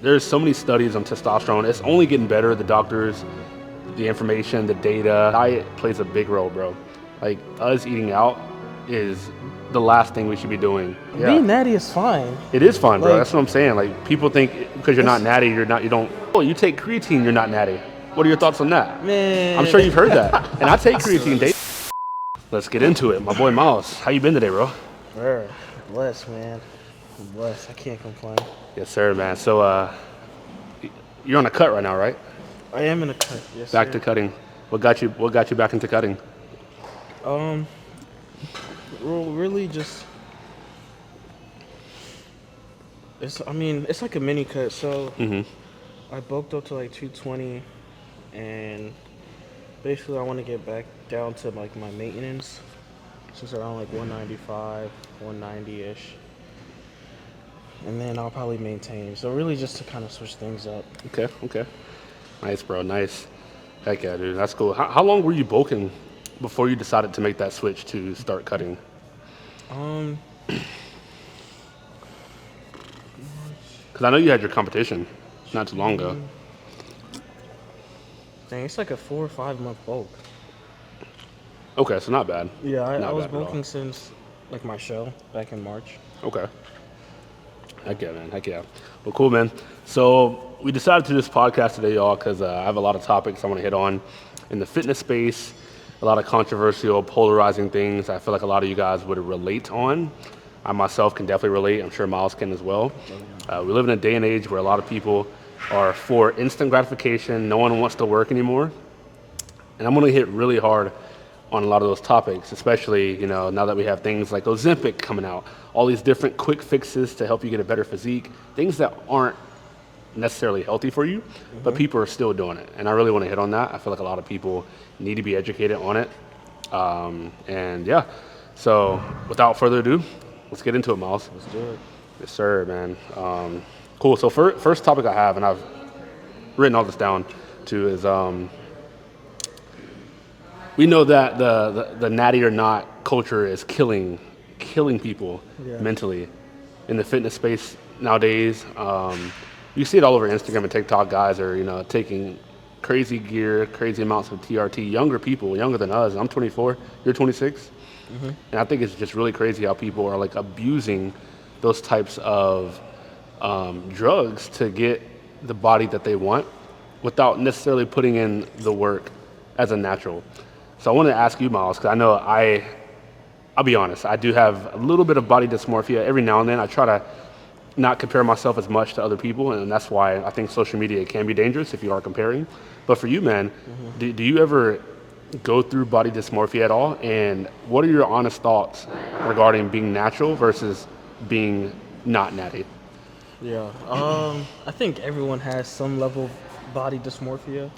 there's so many studies on testosterone. It's only getting better. The doctors, the information, the data. Diet plays a big role, bro. Like us eating out is the last thing we should be doing. Yeah. Being natty is fine. It is fun, bro. Like, That's what I'm saying. Like people think because you're not natty, you don't. Oh, you take creatine, you're not natty. What are your thoughts on that? Man, I'm sure you've heard that. And I take creatine daily. Let's get into it. My boy Miles, how you been today, bro? Bro, blessed, man. I'm blessed. I can't complain. Yes, sir, man. So you're on a cut right now, right? I am in a cut. Yes, Back sir. to cutting. What got you back into cutting? Well, really just. It's like a mini cut. So I bulked up to like 220, and basically I want to get back down to like my maintenance, so it's around like 195, 190-ish. And then I'll probably maintain. So really just to kind of switch things up. Okay. Nice, bro. Nice. Heck yeah, dude. That's cool. How long were you bulking before you decided to make that switch to start cutting? Because I know you had your competition not too long ago. Dang, it's like a 4 or 5 month bulk. Okay, so not bad. Yeah, I Not was bad at all. bulking since like my show back in March. Okay. Heck yeah, man. Heck yeah. Well, cool, man. So we decided to do this podcast today, y'all, because I have a lot of topics I want to hit on in the fitness space, a lot of controversial, polarizing things I feel like a lot of you guys would relate on. I myself can definitely relate. I'm sure Miles can as well. We live in a day and age where a lot of people are for instant gratification. No one wants to work anymore. And I'm going to hit really hard on a lot of those topics, especially, now that we have things like Ozempic coming out, all these different quick fixes to help you get a better physique, things that aren't necessarily healthy for you, but people are still doing it. And I really want to hit on that. I feel like a lot of people need to be educated on it. And yeah, so without further ado, let's get into it, Miles. Let's do it. Yes, sir, man. Cool. So first topic I have, and I've written all this down too, is we know that the natty or not culture is killing people mentally in the fitness space nowadays. You see it all over Instagram and TikTok. Guys are taking crazy gear, crazy amounts of TRT. Younger people, younger than us. I'm 24. You're 26. And I think it's just really crazy how people are like abusing those types of drugs to get the body that they want without necessarily putting in the work as a natural. So I want to ask you, Miles, because I know I'll be honest, I do have a little bit of body dysmorphia every now and then. I try to not compare myself as much to other people, and that's why I think social media can be dangerous if you are comparing. But for you, man, do you ever go through body dysmorphia at all? And what are your honest thoughts regarding being natural versus being not natty? Yeah. I think everyone has some level of body dysmorphia,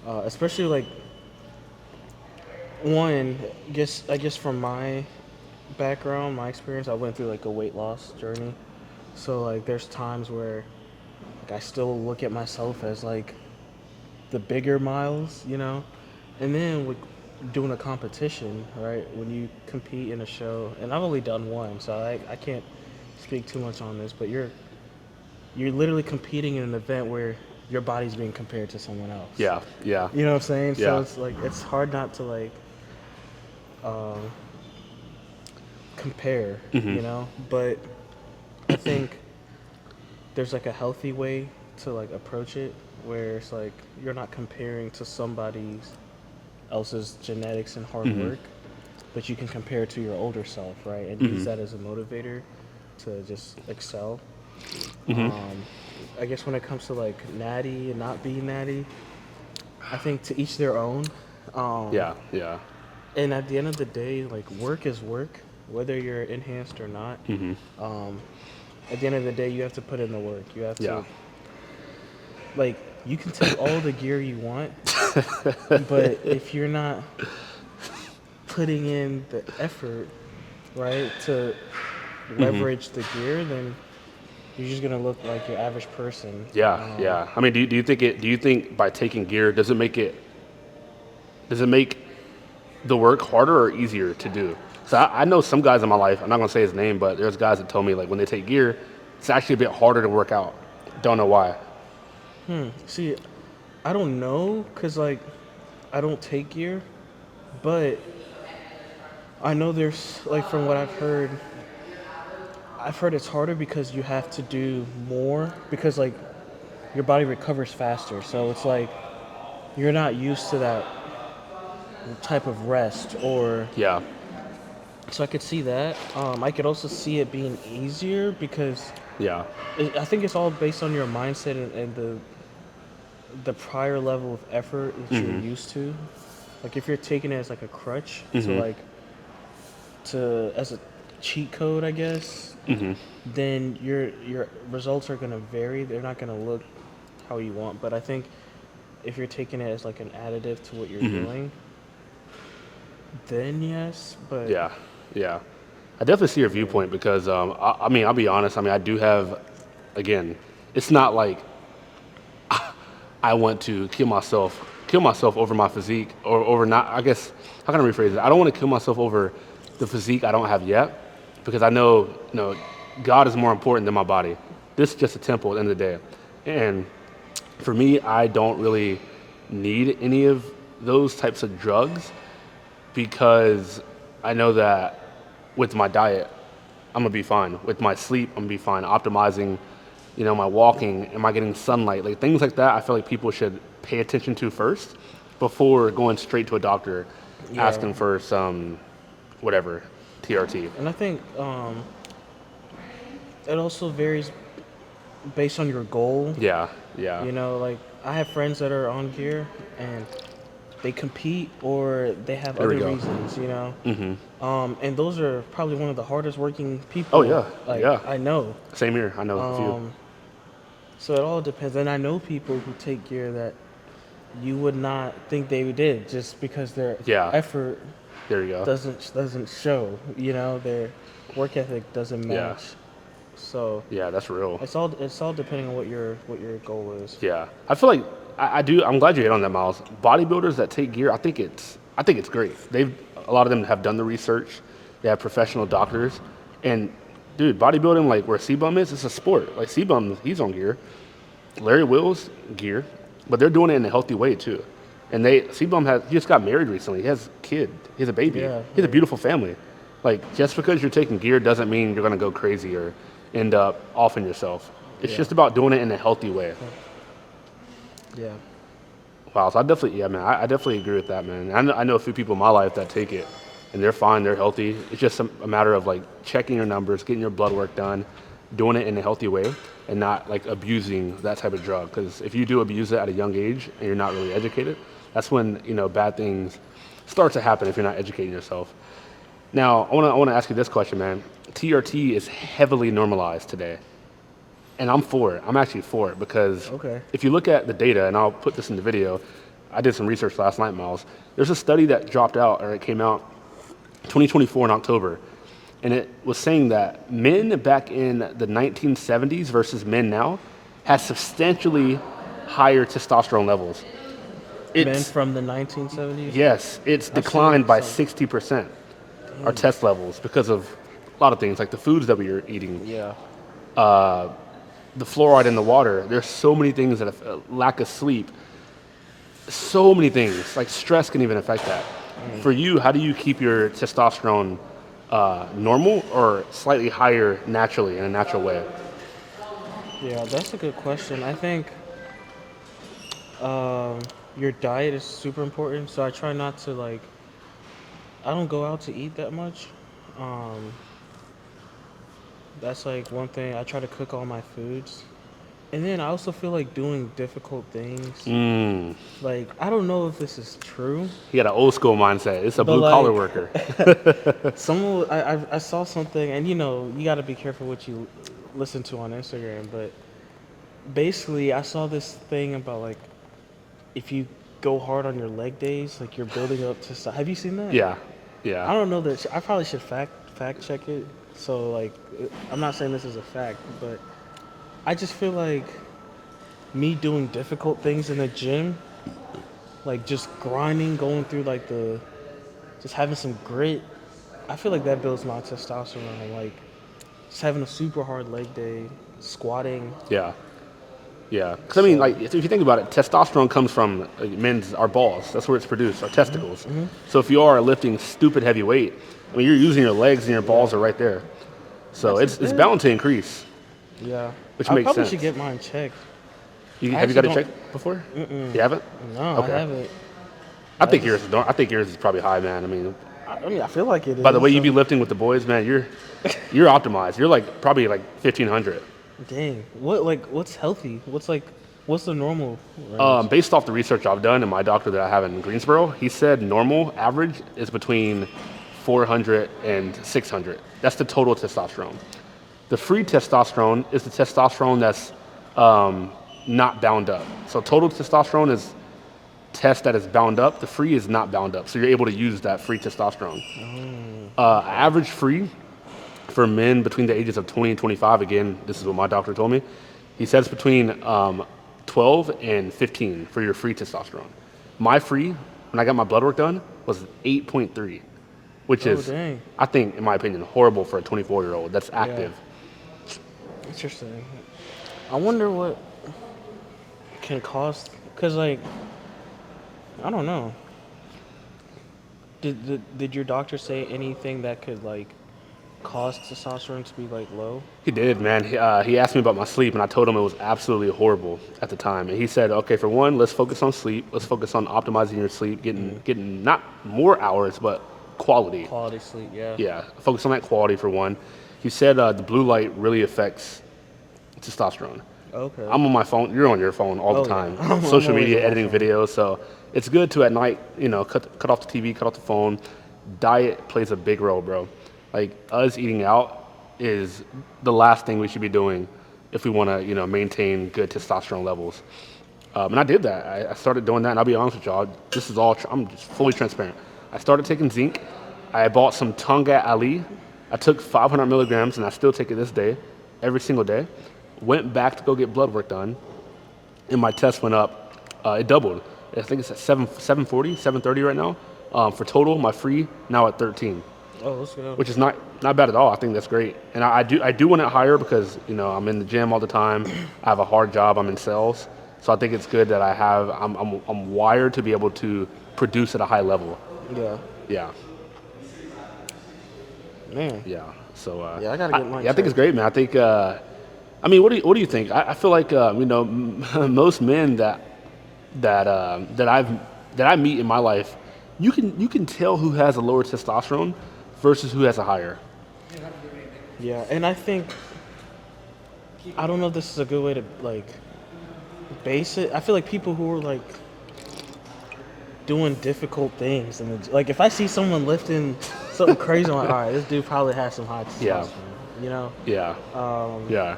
especially like I guess from my background, my experience, I went through like a weight loss journey. So like there's times where like I still look at myself as like the bigger Miles, and then with doing a competition, right? When you compete in a show, and I've only done one, so I can't speak too much on this, but you're literally competing in an event where your body's being compared to someone else. Yeah. You know what I'm saying? Yeah. So it's like it's hard not to like compare, But I think there's like a healthy way to like approach it, where it's like you're not comparing to somebody else's genetics and hard work, but you can compare to your older self, right? And use that as a motivator to just excel. I guess when it comes to like natty and not being natty, I think to each their own. Yeah. And at the end of the day, like work is work, whether you're enhanced or not. At the end of the day, you have to put in the work. You have to, like, you can take all the gear you want, but if you're not putting in the effort, right, to leverage the gear, then you're just gonna look like your average person. Yeah. I mean, do you think by taking gear, does it make the work harder or easier to do? So I know some guys in my life, I'm not gonna say his name, but there's guys that told me like when they take gear, it's actually a bit harder to work out Don't know why. See, I don't know, cause like I don't take gear, but I know there's like from what I've heard it's harder because you have to do more because like your body recovers faster. So it's like you're not used to that type of rest or Yeah. so I could see that. I could also see it being easier because Yeah. I think it's all based on your mindset and the prior level of effort that you're used to. Like if you're taking it as like a crutch to as a cheat code, I guess, then your results are gonna vary. They're not gonna look how you want. But I think if you're taking it as like an additive to what you're doing, then yes. But Yeah. Yeah. I definitely see your viewpoint because I mean, I'll be honest. I mean, I do have, again, it's not like I want to kill myself over my physique or over not. I guess how can I rephrase it? I don't want to kill myself over the physique I don't have yet because I know, God is more important than my body. This is just a temple at the end of the day, and for me, I don't really need any of those types of drugs because I know that with my diet, I'm gonna be fine. With my sleep, I'm gonna be fine. Optimizing, my walking, am I getting sunlight? Like things like that, I feel like people should pay attention to first before going straight to a doctor yeah, asking for some whatever TRT. and I think it also varies based on your goal. Yeah, yeah. Like I have friends that are on gear and they compete or they have There we other go. reasons. And those are probably one of the hardest working Oh people. yeah, Like yeah. I know. Same here. I know a few. So it all depends. And I know people who take gear that you would not think they did just because their Yeah. effort There you go. doesn't show. Their work ethic doesn't Yeah. match. So Yeah, that's real. it's all depending on what your goal is. Yeah, I feel like I do. I'm glad you hit on that, Miles. Bodybuilders that take gear, I think it's great. A lot of them have done the research. They have professional doctors, and dude, bodybuilding like where C-Bum is, it's a sport. Like C-Bum, he's on gear. Larry Wills gear, but they're doing it in a healthy way too. And C-Bum he just got married recently. He has a kid. He has a baby. Yeah, He has a beautiful family. Like just because you're taking gear doesn't mean you're gonna go crazy or end up offing yourself. It's Yeah. just about doing it in a healthy way. Yeah. Wow, so I definitely agree with that, man. I know a few people in my life that take it, and they're fine, they're healthy. It's just a matter of like checking your numbers, getting your blood work done, doing it in a healthy way, and not like abusing that type of drug. Because if you do abuse it at a young age and you're not really educated, that's when bad things start to happen if you're not educating yourself. Now, I want to ask you this question, man. TRT is heavily normalized today. And I'm for it. I'm actually for it because Okay. if you look at the data, and I'll put this in the video, I did some research last night, Miles. There's a study that dropped out, or it came out 2024 in October, and it was saying that men back in the 1970s versus men now has substantially higher testosterone levels. Men It's from the 1970s. yes, it's I've seen declined by some- 60%. Our test levels because of a lot of things like the foods that we are eating, Yeah. the fluoride in the water. There's so many things that lack of sleep, so many things like stress can even affect that. For you, how do you keep your testosterone normal or slightly higher naturally in a natural way? Yeah, that's a good question. I think your diet is super important. So I try not to like. I don't go out to eat that much. Um, that's like one thing. I try to cook all my foods. And then I also feel like doing difficult things. Like I don't know if this is true. You got an old school mindset. It's a But blue collar like- worker. I saw something, and you got to be careful what you listen to on Instagram. But basically, I saw this thing about like if you go hard on your leg days, like you're building up to. Have you seen that? Yeah, I yeah, don't know that. I probably should fact check it. So like, I'm not saying this is a fact, but I just feel like me doing difficult things in the gym, like just grinding, going through like just having some grit. I feel like that builds my testosterone. Like just having a super hard leg day, squatting. yeah. Yeah, because I mean, like, if you think about it, testosterone comes from our balls. That's where it's produced, our testicles. So if you are lifting stupid heavy weight, I mean, you're using your legs and your balls are right there. So it's bound to increase, Yeah. which I makes probably sense. should get mine checked. Have you got it don't- checked before? You haven't? No, Okay. I haven't. I think yours is. I think yours is probably high, man. I mean, I mean, I feel like it is. by the way you be lifting with the boys, man, you're optimized. You're like probably like 1500. Dang. What's healthy? What's the normal range? Based off the research I've done and my doctor that I have in Greensboro, he said normal average is between 400 and 600. That's the total testosterone. The free testosterone is the testosterone that's not bound up. So total testosterone is test that is bound up. The free is not bound up. So you're able to use that free testosterone. Average free for men between the ages of 20 and 25, again, this is what my doctor told me, he says between 12 and 15 for your free testosterone. My free, when I got my blood work done, was 8.3, which is, dang. I think, in my opinion, horrible for a 24-year-old that's active. Interesting. I wonder what can cause, because, like, I don't know. Did your doctor say anything that could, like, cause testosterone to be, like, low? He did, man. He asked me about my sleep, and I told him it was absolutely horrible at the time. And he said, okay, for one, let's focus on sleep. Let's focus on optimizing your sleep, getting not more hours, but quality. Quality sleep, yeah. Yeah, focus on that quality for one. He said the blue light really affects testosterone. Okay. I'm on my phone. You're on your phone all the time. I'm Social always media, on my editing phone. videos. So it's good to at night, cut off the TV, cut off the phone. Diet plays a big role, bro. Like us eating out is the last thing we should be doing if we want to, maintain good testosterone levels. And I did that. I started doing that, and I'll be honest with y'all. This is all. I'm just fully transparent. I started taking zinc. I bought some Tonga Ali. I took 500 milligrams, and I still take it this day, every single day. Went back to go get blood work done, and my test went up. It doubled. I think it's at 740, 730 right now. For total, my free now at 13, Oh, let's go. which is not bad at all. I think that's great, and I do want it higher because I'm in the gym all the time. I have a hard job. I'm in sales, so I think it's good that I'm wired to be able to produce at a high level. Yeah. Yeah. Man. Yeah. So Yeah, I gotta get mine I think it's great, man. I think. I mean, what do you think? I feel like most men that I meet in my life, you can tell who has a lower testosterone versus who has a higher. Yeah, and I think I don't know if this is a good way to like base it. I feel like people who are like doing difficult things and like if I see someone lifting something crazy, I'm like, all right, this dude probably has some high testosterone. Yeah. Yeah. Yeah.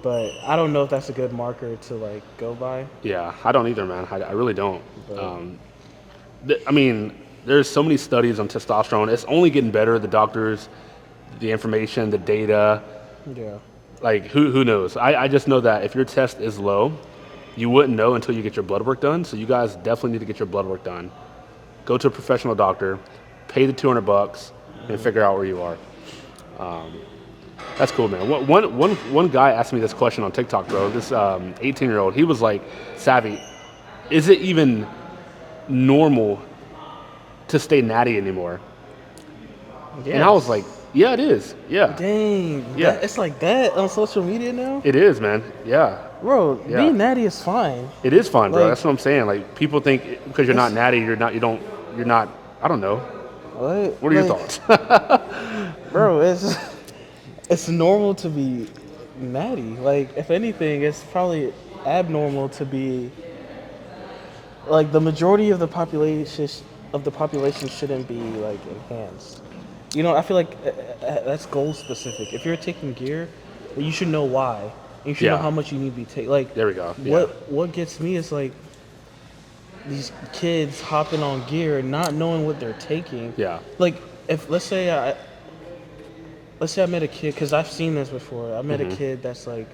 But I don't know if that's a good marker to like go by. Yeah. I don't either, man. I really don't. But, I mean, there's so many studies on testosterone. It's only getting better. The doctors, the information, the data. yeah. Like, who knows? I just know that if your test is low, you wouldn't know until you get your blood work done. So you guys definitely need to get your blood work done. Go to a professional doctor, pay the $200, and figure out where you are. That's cool, man. One guy asked me this question on TikTok, bro. This 18-year-old, he was like, Savvy, is it even normal to stay natty anymore? Yes. And I was like, yeah, it is. Yeah. Dang. Yeah. It's like that on social media now? It is, man. Yeah. Bro, Yeah. being natty is fine. It is fun, bro. Like- That's what I'm saying. Like, people think because you're not natty, you're not, I don't know. What are your thoughts? Bro, it's normal to be natty. Like, if anything, it's probably abnormal to be like the majority of the population shouldn't be like enhanced. I feel like that's goal specific. If you're taking gear, you should know why. You should know Yeah. how much you need to be taking. Like, There we go. Yeah. what gets me is like these kids hopping on gear and not knowing what they're taking. Yeah. Like, if let's say I met a kid, because I've seen this before. I met Mm-hmm. a kid that's like,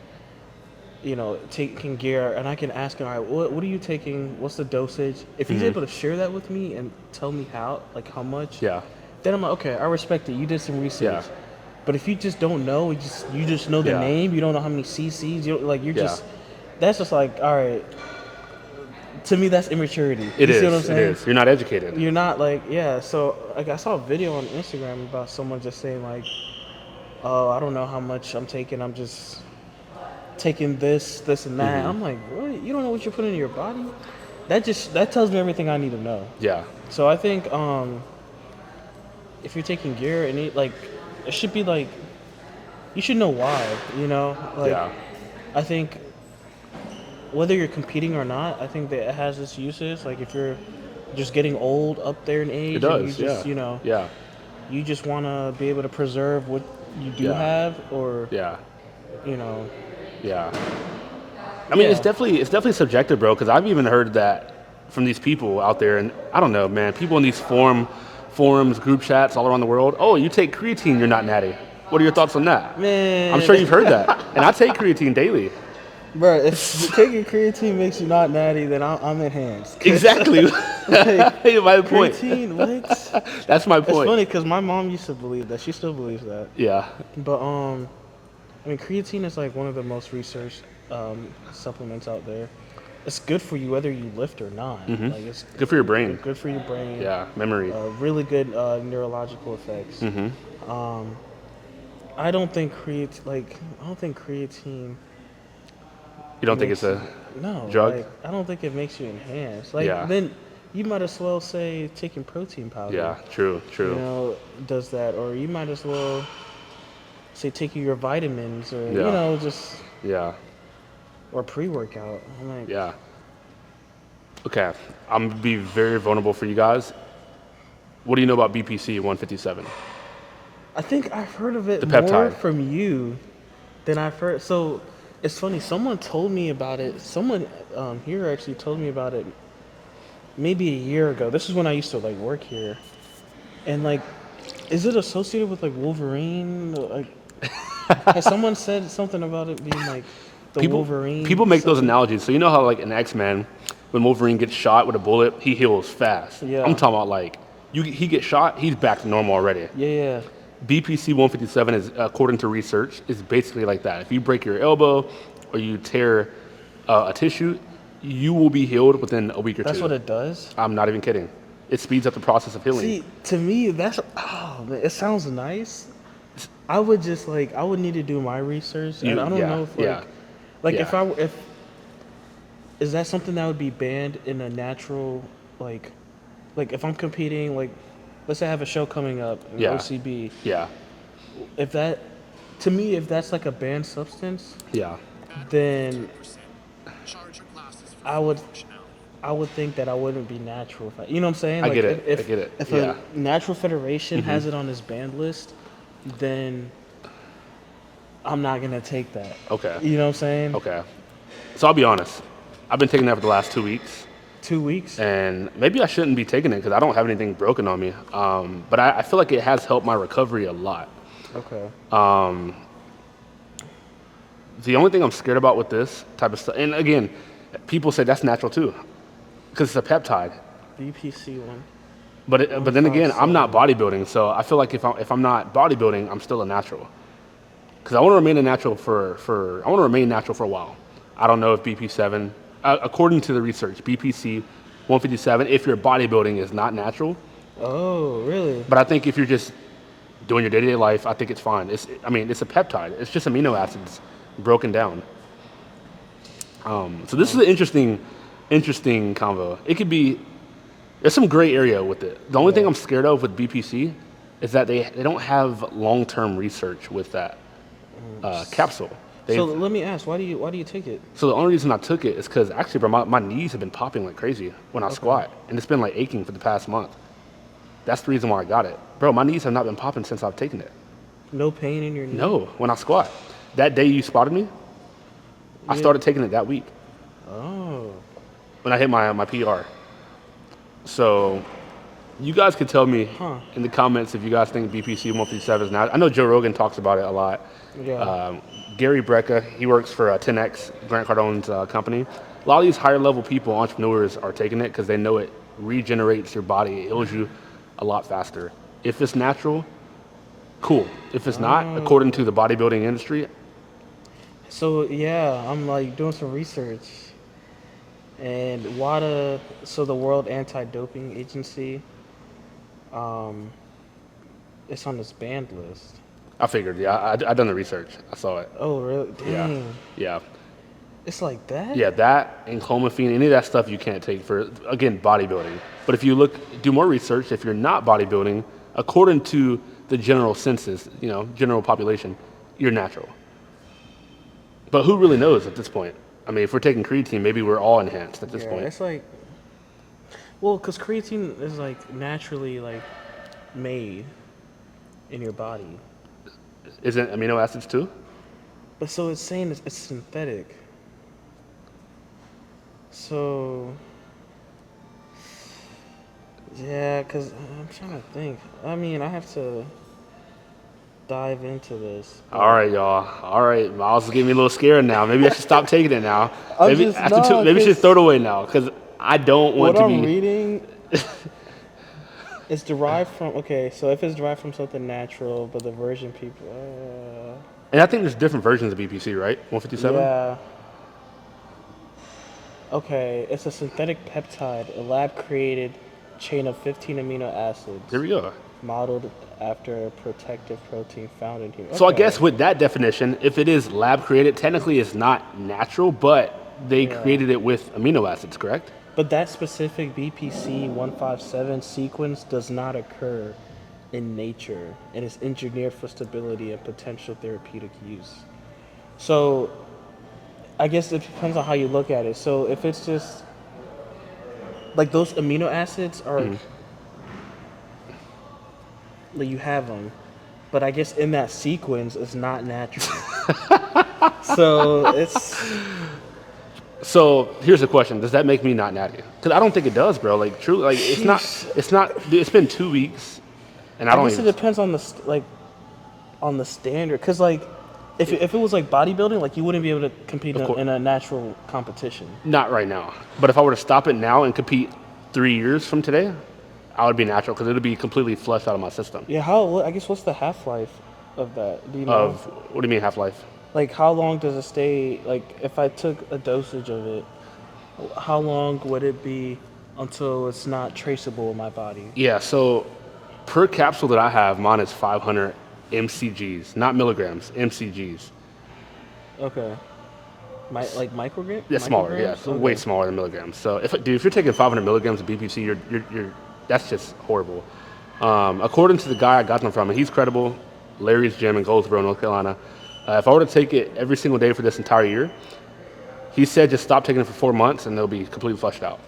taking gear, and I can ask him, all right, what are you taking? What's the dosage? If he's able to share that with me and tell me how much, Mm-hmm. Yeah. then I'm like, okay, I respect it. You did some research. Yeah. But if you just don't know, you just know the Yeah. name, you don't know how many cc's, you're Yeah. just that's just like, all right. To me, that's immaturity. It you is. see what I'm saying? It is. You're not educated. You're not like, yeah. So like, I saw a video on Instagram about someone just saying like, oh, I don't know how much I'm taking. I'm just taking this, this, and that. I'm like, what? You don't know what you're putting in your body? That tells me everything I need to know. Yeah. So I think if you're taking gear and like, it should be like, you should know why. You know, like, Yeah. I think whether you're competing or not, I think that it has its uses. Like if you're just getting old up there in age, It and does. you just, Yeah. Yeah. you just want to be able to preserve what you do Yeah. have, or Yeah. you know, Yeah. I mean, Yeah. it's definitely subjective, bro. Because I've even heard that from these people out there, and I don't know, man. People in these forums, group chats all around the world. Oh, you take creatine, you're not natty. What are your thoughts on that? man. I'm sure you've heard that, and I take creatine daily. Bro, if taking creatine makes you not natty, then I'm in hands. Exactly. My point. Creatine, what? That's my It's point. funny because my mom used to believe that. She still believes that. Yeah. But I mean, creatine is like one of the most researched supplements out there. It's good for you whether you lift or not. Like it's Good for your brain. good for your brain. Yeah. Memory. Really good neurological effects. I don't think creatine. You don't think it's a No, drug? like, I don't think it makes you enhanced. Like Yeah. then you might as well say taking protein powder. Yeah. True. True. You know, does that, or you might as well say taking your vitamins, or you Yeah. know, just Yeah. or pre-workout. I'm like, Yeah. Okay. I'm gonna be very vulnerable for you guys. What do you know about BPC 157? I think I've heard of it The more peptide. from you than I've heard. So it's funny. Someone told me about it. Someone here actually told me about it maybe a year ago. This is when I used to like work here, and like, is it associated with like Wolverine? Like, has someone said something about it being like the Wolverine? People make those something? analogies. So you know how like in X-Men, when Wolverine gets shot with a bullet, he heals fast. Yeah. I'm talking about like he gets shot, he's back to normal already. Yeah. BPC 157 is, according to research, is basically like that. If you break your elbow or you tear a tissue, you will be healed within a week or two. That's what it does. I'm not even kidding. It speeds up the process of healing. See, to me, that's man, it sounds nice. I would just like I would need to do my research, and I don't know if if is that something that would be banned in a natural like if I'm competing, like let's say I have a show coming up in OCB. Yeah. If that to me, if that's like a banned substance, Yeah. then I would think that I wouldn't be natural. If you know what I'm saying? I get it. I get it. If Yeah. a natural federation has it on its banned list, then I'm not gonna take that. Okay. You know what I'm saying? Okay. So I'll be honest. I've been taking that for the last 2 weeks. 2 weeks. And maybe I shouldn't be taking it because I don't have anything broken on me. But I feel like it has helped my recovery a lot. Okay. The only thing I'm scared about with this type of stuff, and again, people say that's natural too, because it's a peptide. BPC one. But then again, I'm not bodybuilding, so I feel like if I'm not bodybuilding, I'm still a natural. Because I want to remain a natural I want to remain natural for a while. I don't know if BP7, according to the research, BPC 157, if you're bodybuilding, is not natural. Oh, really? But I think if you're just doing your day-to-day life, I think it's fine. It's a peptide. It's just amino acids broken down. So this is an interesting convo. It could be, there's some gray area with it. The only thing I'm scared of with BPC is that they don't have long-term research with that capsule. So let me ask, why do you take it? So the only reason I took it is because actually, bro, my knees have been popping like crazy when I squat, and it's been like aching for the past month. That's the reason why I got it. Bro, my knees have not been popping since I've taken it. No pain in your knee? No, when I squat. That day you spotted me, I started taking it that week. Oh. When I hit my PR. So you guys could tell me in the comments if you guys think BPC 157 is not. I know Joe Rogan talks about it a lot. Yeah. Gary Brecka, he works for 10X, Grant Cardone's company. A lot of these higher level people, entrepreneurs, are taking it because they know it regenerates your body. It heals you a lot faster. If it's natural, cool. If it's not, according to the bodybuilding industry, So yeah, I'm like doing some research, and WADA, so the World Anti-Doping Agency, um, it's on this banned list. I figured. Yeah, I done the research. I saw it. Oh really? Yeah, Dang, yeah, it's like that. yeah. That and clomiphene, any of that stuff you can't take for again bodybuilding. But if you do more research, if you're not bodybuilding, according to the general census, general population, you're natural. But who really knows at this point? I mean, if we're taking creatine, maybe we're all enhanced at this Yeah, point. it's like, well, because creatine is like naturally like made in your body, Isn't amino acids too? but so it's saying it's synthetic. So yeah, because I'm trying to think. I mean, I have to dive into this. All right, y'all. All right, Miles is getting me a little scared now. Maybe I should stop taking it now. I'm Maybe just after no, maybe I should 'cause throw it away now because I don't want what to I'm be. reading is derived from. Okay, so if it's derived from something natural, but the version people, And I think there's different versions of BPC, right? 157. yeah. Okay, it's a synthetic peptide, a lab-created chain of 15 amino acids, There we go. modeled after a protective protein found in humans. So I Okay. guess with that definition, if it is lab created, technically it's not natural, but they Yeah. created it with amino acids, correct? But that specific BPC 157 sequence does not occur in nature and is engineered for stability and potential therapeutic use. So I guess it depends on how you look at it. So if it's just like those amino acids are like you have them, but I guess in that sequence it's not natural. So it's So here's the question: does that make me not natty? Because I don't think it does, bro. Like, truly, like it's not. Sheesh. It's not. Dude, it's been 2 weeks, and I I don't guess it even. depends on the like on the standard, cause like if it was like bodybuilding, like you wouldn't be able to compete Of course. in a natural competition. Not right now. But if I were to stop it now and compete 3 years from today, I would be natural because it would be completely flushed out of my system. Yeah, I guess what's the half life of that? Do you know? Of what do you mean half life? Like how long does it stay? Like if I took a dosage of it, how long would it be until it's not traceable in my body? Yeah. So per capsule that I have, mine is 500 mcgs, not milligrams, mcgs. Okay. Like microgram? Yeah, smaller. Yeah, Micrograms? so way Okay. smaller than milligrams. So if you're taking 500 milligrams of BPC, you're that's just horrible. According to the guy I got them from, and he's credible, Larry's Gym in Goldsboro, North Carolina. If I were to take it every single day for this entire year, he said just stop taking it for 4 months and they'll be completely flushed out.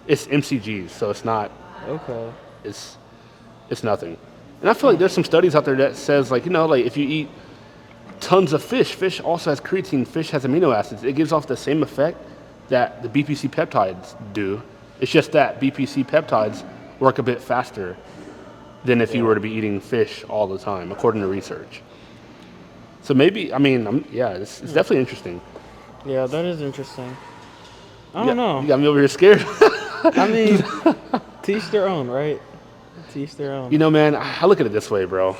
It's mcgs, so it's not. Okay. It's it's nothing. And I feel like there's some studies out there that says like like if you eat tons of fish also has creatine, fish has amino acids. It gives off the same effect that the BPC peptides do. It's just that BPC peptides work a bit faster than if you were to be eating fish all the time, according to research. So maybe, I mean, it's definitely interesting. Yeah, that is interesting. I don't know. You got me over here scared. I mean, to each their own, right? To each their own. Man, I look at it this way, bro.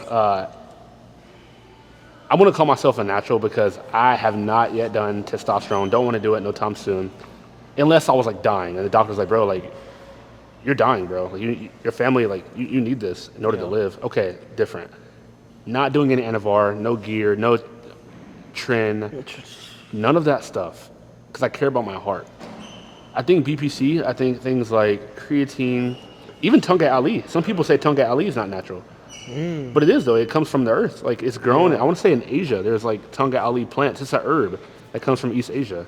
I want to call myself a natural because I have not yet done testosterone. Don't want to do it no time soon. Unless I was like dying and the doctor's like, bro, like, you're dying, bro. Like, your family, like, you need this in order to live. Okay, different. Not doing any Anavar, no gear, no tren, none of that stuff because I care about my heart. I think BPC, I think things like creatine, even Tonga Ali. Some people say Tonga Ali is not natural. But it is, though. It comes from the earth. Like, it's grown, I want to say in Asia, there's like Tonga Ali plants. It's a herb that comes from East Asia.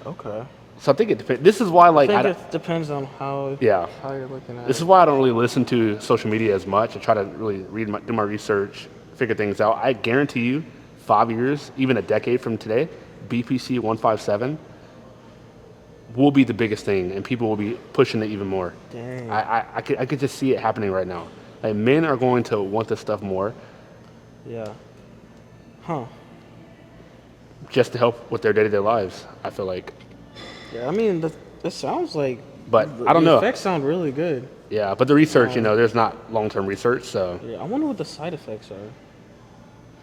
Okay. So I think it depends. This is why, like, I think it depends on how you're looking at this is it. why I don't really listen to social media as much. I try to really do my research, figure things out. I guarantee you, 5 years, even a decade from today, BPC 157 will be the biggest thing, and people will be pushing it even more. Dang. I could just see it happening right now. Like, men are going to want this stuff more Yeah. Huh. just to help with their day-to-day lives, I feel like. Yeah, I mean, that sounds like. But I don't know. The effects sound really good. Yeah, but the research, there's not long-term research, so Yeah, I wonder what the side effects are.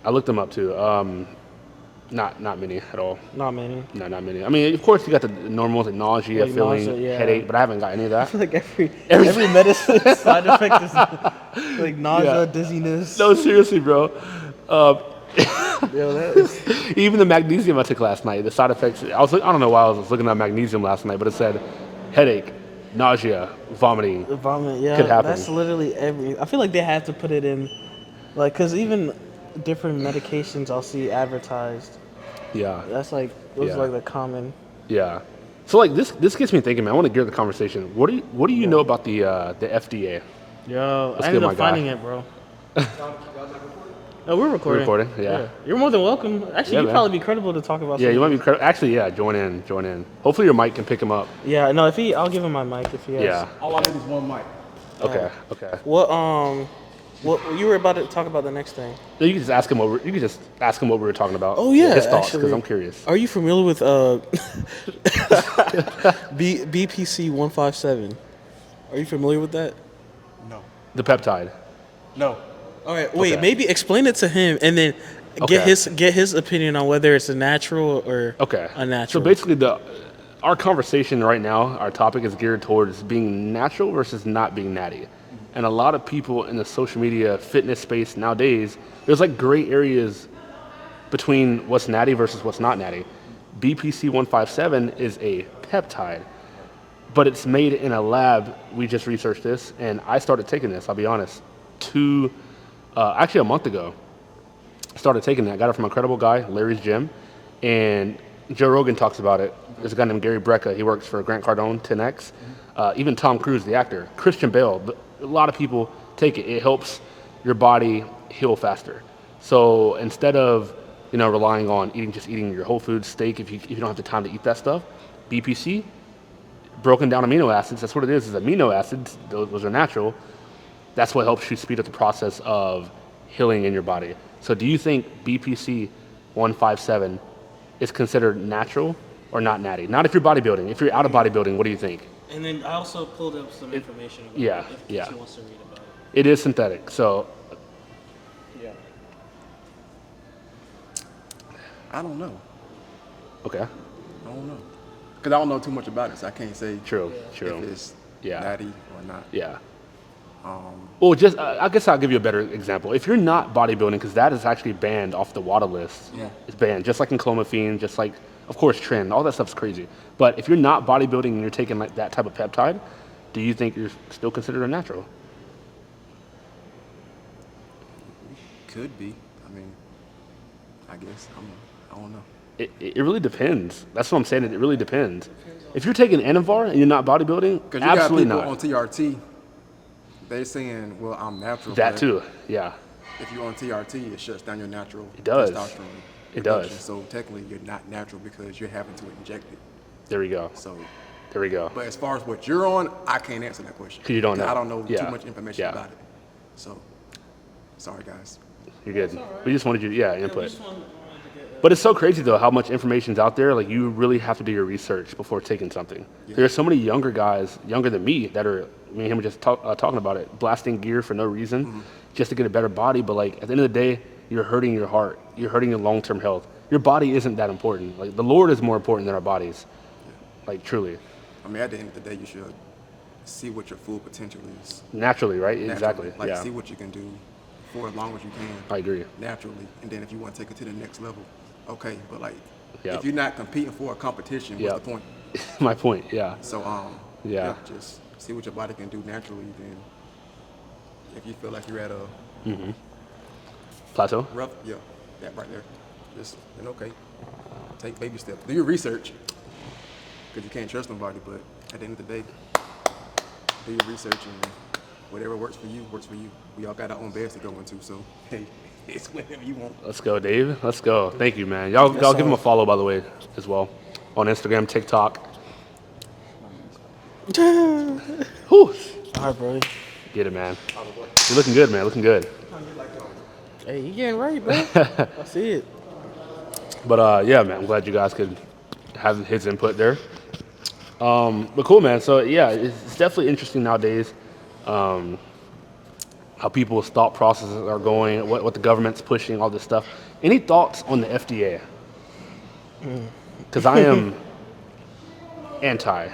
I looked them up too. Not many at all. Not many. No, not many. I mean, of course, you got the normals like nausea, Like feeling, nausea, yeah. headache, but I haven't got any of I that. feel like every medicine side effect is like nausea, Yeah. dizziness. No, seriously, bro. Yo, that is. Even the magnesium I took last night, the side effects. I don't know why I was looking at magnesium last night, but it said headache, nausea, vomiting. Vomit, Could yeah, happen. that's literally every. I feel like they have to put it in, like, cause even different medications I'll see advertised. Yeah, That's like those Yeah. are like the common. yeah. So like this gets me thinking, man. I want to gear the conversation. What do you know about the FDA? Yo, Let's I get ended my up guy. finding it, bro. No, we're recording. We're recording, yeah. You're more than welcome. Actually, Yeah, you'd man. probably be credible to talk about. Yeah, you might something. be actually, yeah. Join in. Hopefully your mic can pick him up. Yeah, no. I'll give him my mic if he has. Yeah. All I need is one mic. Okay. What you were about to talk about the next thing? No, you can just ask him over. You can just ask him what we were talking about. Oh yeah, his thoughts because actually. I'm curious. Are you familiar with BPC 157? Are you familiar with that? No. The peptide. No. All right, wait. Okay. Maybe explain it to him, and then Okay. get his opinion on whether it's a natural or Okay. unnatural. So basically, our conversation right now, our topic is geared towards being natural versus not being natty. And a lot of people in the social media fitness space nowadays, there's like gray areas between what's natty versus what's not natty. BPC 157 is a peptide, but it's made in a lab. We just researched this, and I started taking this. I'll be honest, actually a month ago. Started taking that. Got it from a credible guy, Larry's Gym, and Joe Rogan talks about it. There's a guy named Gary Brecka. He works for Grant Cardone, 10X. Even Tom Cruise, the actor, Christian Bale. A lot of people take it. It helps your body heal faster. So instead of relying on eating your whole food steak if you don't have the time to eat that stuff, BPC, broken down amino acids. That's what it is amino acids. Those are natural. That's what helps you speed up the process of healing in your body. So do you think BPC 157 is considered natural or not natty? Not if you're bodybuilding. If you're out of bodybuilding, what do you think? And then I also pulled up some information about yeah, it if yeah. he wants to read about it. It is synthetic. So Yeah. I don't know. okay, I don't know. Because I don't know too much about it, so I can't say true. if it's Yeah. natty or not. Yeah. Well, just I guess I'll give you a better example. If you're not bodybuilding, because that is actually banned off the WADA list. Yeah. It's banned, just like in clomiphene, just like, of course, tren. All that stuff's crazy. But if you're not bodybuilding and you're taking like that type of peptide, do you think you're still considered a natural? Could be. I mean, I guess. I don't know. It really depends. That's what I'm saying. It really depends. If you're taking Anavar and you're not bodybuilding, Because you got absolutely people not. on TRT, they're saying, well, I'm natural. That but too. Yeah. If you're on TRT, it shuts down your natural does. testosterone. It production. does. So technically, you're not natural because you're having to inject it. There we go. So, There we go. but as far as what you're on, I can't answer that question. 'Cause you don't know. I don't know Yeah. too much information Yeah. about it. So, sorry guys. You're good. We just wanted you, input. But it's so crazy though how much information's out there. Like you really have to do your research before taking something. Yeah. There are so many younger guys, younger than me, that are. Me and him were just talking about it, blasting gear for no reason, just to get a better body. But like at the end of the day, you're hurting your heart. You're hurting your long-term health. Your body isn't that important. Like the Lord is more important than our bodies. Like truly, I mean, at the end of the day, you should see what your full potential is. naturally, right? Naturally. Exactly. Like, yeah, see what you can do for as long as you can. I agree. Naturally. And then if you want to take it to the next level, okay. But like, Yep. if you're not competing for a competition, what's Yep. the point? My point. Yeah. So, Yeah. just see what your body can do naturally. Then, if you feel like you're at a Plateau. rough, that right there, just then okay, take baby steps. Do your research, because you can't trust nobody. But at the end of the day, do your research and whatever works for you works for you. We all got our own beds to go into, so hey, it's whatever you want. Let's go, Dave. Let's go. Thank you, man. Y'all give him a follow, by the way, as well, on Instagram, TikTok. Whew. All right, bro. Get it, man. You're looking good, man. Looking good. Hey, you getting right, bro. I see it. But yeah, man. I'm glad you guys could have his input there. But cool, man. So yeah, it's definitely interesting nowadays. How people's thought processes are going, what the government's pushing, all this stuff. Any thoughts on the FDA? Because I am anti,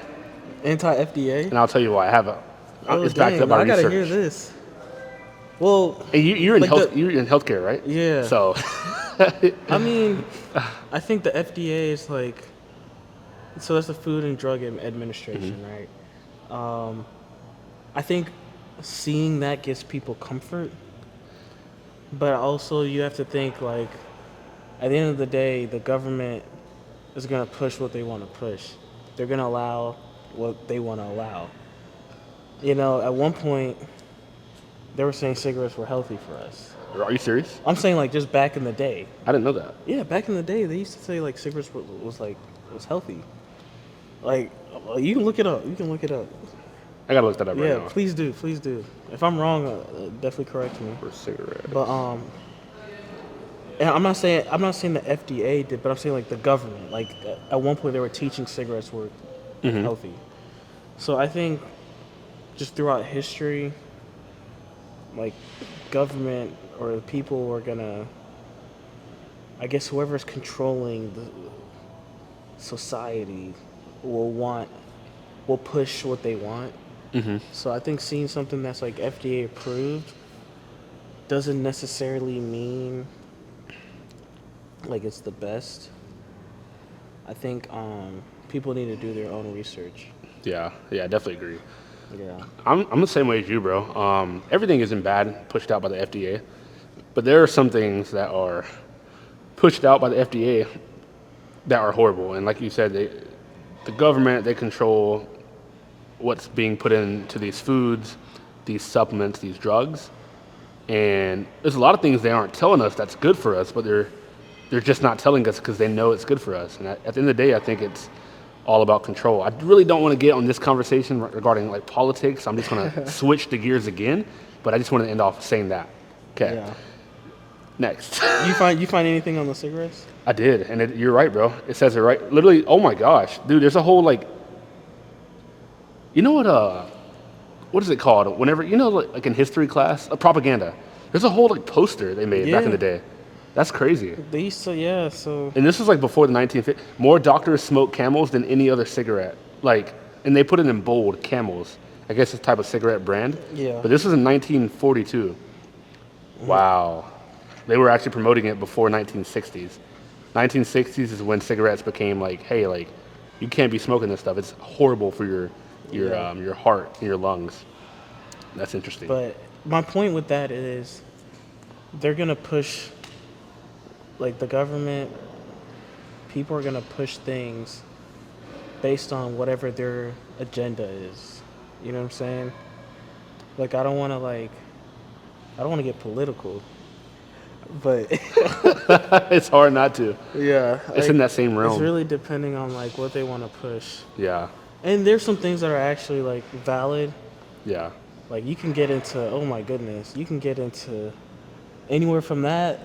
Anti-FDA? and I'll tell you why. I have a. Oh, It's backed dang. up by I gotta research. hear this. Well, And you're in like health. the- You're in healthcare, right? Yeah. So. I mean, I think the FDA is like, so that's the Food and Drug Administration, right? I think seeing that gives people comfort, but also you have to think like, at the end of the day, the government is gonna push what they want to push. They're gonna allow what they want to allow. You know, at one point, they were saying cigarettes were healthy for us. Are you serious? I'm saying like just back in the day. I didn't know that. Yeah, back in the day, they used to say like cigarettes was healthy. Like you can look it up. You can look it up. I gotta look that up right Yeah, now. please do, please do. If I'm wrong, definitely correct me. For cigarette. But and I'm not saying the FDA did, but I'm saying like the government. Like at one point, they were teaching cigarettes were healthy. So I think just throughout history, like government or the people are gonna, I guess whoever's controlling the society will push what they want. So I think seeing something that's like FDA approved doesn't necessarily mean like it's the best. I think people need to do their own research. Yeah, I definitely agree. Yeah. I'm the same way as you, bro. Everything isn't bad pushed out by the FDA, but there are some things that are pushed out by the FDA that are horrible. And like you said, the government, they control what's being put into these foods, these supplements, these drugs. And there's a lot of things they aren't telling us that's good for us, but they're just not telling us because they know it's good for us. And at the end of the day, I think it's all about control. I really don't want to get on this conversation regarding like politics. I'm just going to switch the gears again, but I just want to end off saying that. Okay. Yeah. Next. You find anything on the cigarettes? I did, and you're right, bro. It says it right. Literally, oh my gosh, dude. There's a whole like, you know what is it called? Whenever like in history class, a propaganda. There's a whole like poster they made back in Yeah. the day. That's crazy. They used to, yeah. So And this was like before the 1950s. More doctors smoke Camels than any other cigarette. Like, and they put it in bold, Camels. I guess it's a type of cigarette brand. Yeah. But this was in 1942. Wow. They were actually promoting it before 1960s. 1960s is when cigarettes became like, hey, like, you can't be smoking this stuff. It's horrible for your heart and your lungs. That's interesting. But my point with that is they're going to push, like the government, people are going to push things based on whatever their agenda is. You know what I'm saying? Like, I don't want to get political, but It's hard not to. yeah. It's in that same It's realm. really depending on like what they want to push. Yeah. And there's some things that are actually like valid. Yeah. Like you can get into, oh my goodness, you can get into anywhere from that,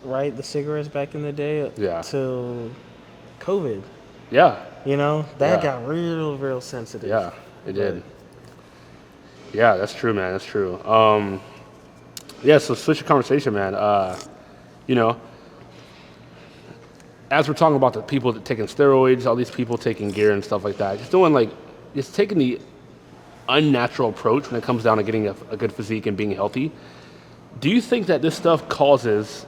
right? The cigarettes back in the day, Yeah. to COVID. Yeah. You know, that Yeah. got real sensitive. Yeah, it did. But- Yeah, that's true, man. That's true. Yeah, so switch the conversation, man. You know, as we're talking about the people that taking steroids, all these people taking gear and stuff like that, just taking the unnatural approach when it comes down to getting a good physique and being healthy. Do you think that this stuff causes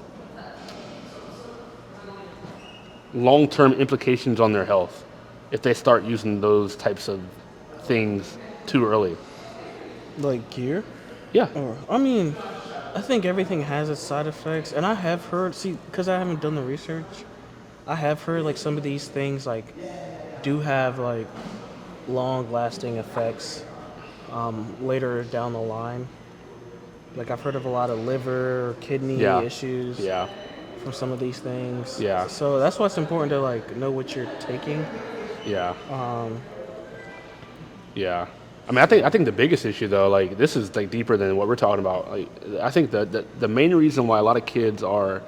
long-term implications on their health if they start using those types of things too early? Like gear? Yeah. Or, I mean, I think everything has its side effects. And I have heard, because I haven't done the research, I have heard like some of these things like do have like long-lasting effects later down the line. Like I've heard of a lot of liver or kidney Yeah. issues Yeah. from some of these things. Yeah. So that's why it's important to like know what you're taking. Yeah. Yeah. I mean, I think the biggest issue though, like this is like deeper than what we're talking about. Like, I think the main reason why a lot of kids are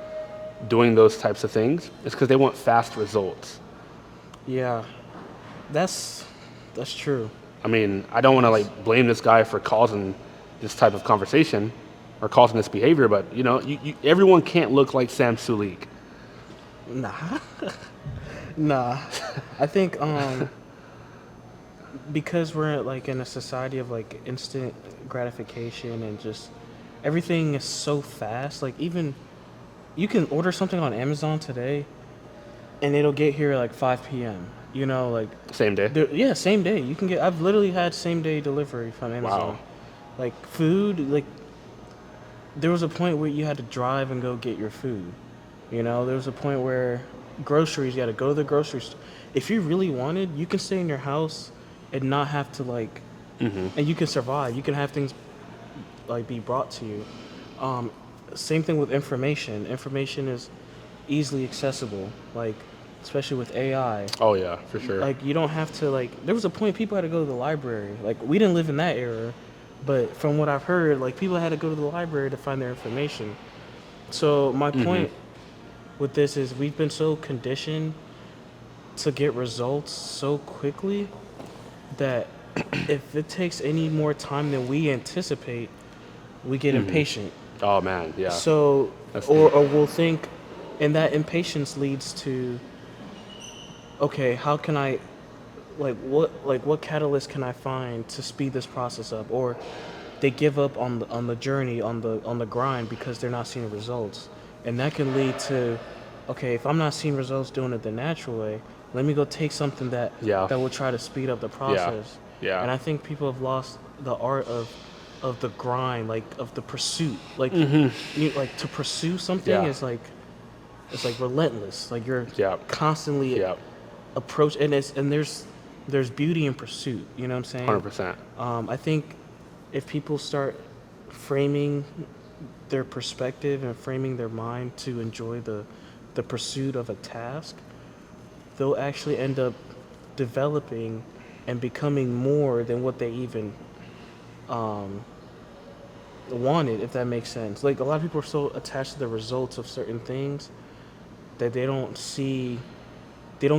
doing those types of things is because they want fast results. Yeah, that's true. I mean, I don't want to like blame this guy for causing this type of conversation or causing this behavior, but you know, everyone can't look like Sam Sulik. Nah. Nah, I think because we're like in a society of like instant gratification and just everything is so fast. Like even you can order something on Amazon today, and it'll get here at like 5 p.m. You know, like Same day. yeah, same day. You can get. I've literally had same day delivery from Amazon. Wow. Like food, like there was a point where you had to drive and go get your food. You know, there was a point where groceries, you had to go to the grocery store. If you really wanted, you can stay in your house and not have to like, and you can survive. You can have things like be brought to you. Same thing with information. Information is easily accessible, like especially with AI. Oh yeah, for sure. Like you don't have to like. There was a point people had to go to the library. Like we didn't live in that era, but from what I've heard, like people had to go to the library to find their information. So my point with this is we've been so conditioned to get results so quickly that if it takes any more time than we anticipate, we get impatient. Oh man, yeah. So, or we'll think, and that impatience leads to, okay, how can I, what catalyst can I find to speed this process up? Or they give up on the journey, on the grind because they're not seeing results, and that can lead to, okay, if I'm not seeing results doing it the natural way, let me go take something that will try to speed up the process. Yeah. And I think people have lost the art of the grind, like of the pursuit. Like like to pursue something is like it's like relentless. Like you're constantly approach and there's beauty in pursuit. You know what I'm saying? 100%. I think if people start framing their perspective and framing their mind to enjoy the pursuit of a task, they'll actually end up developing and becoming more than what they even wanted, if that makes sense. Like a lot of people are so attached to the results of certain things that they don't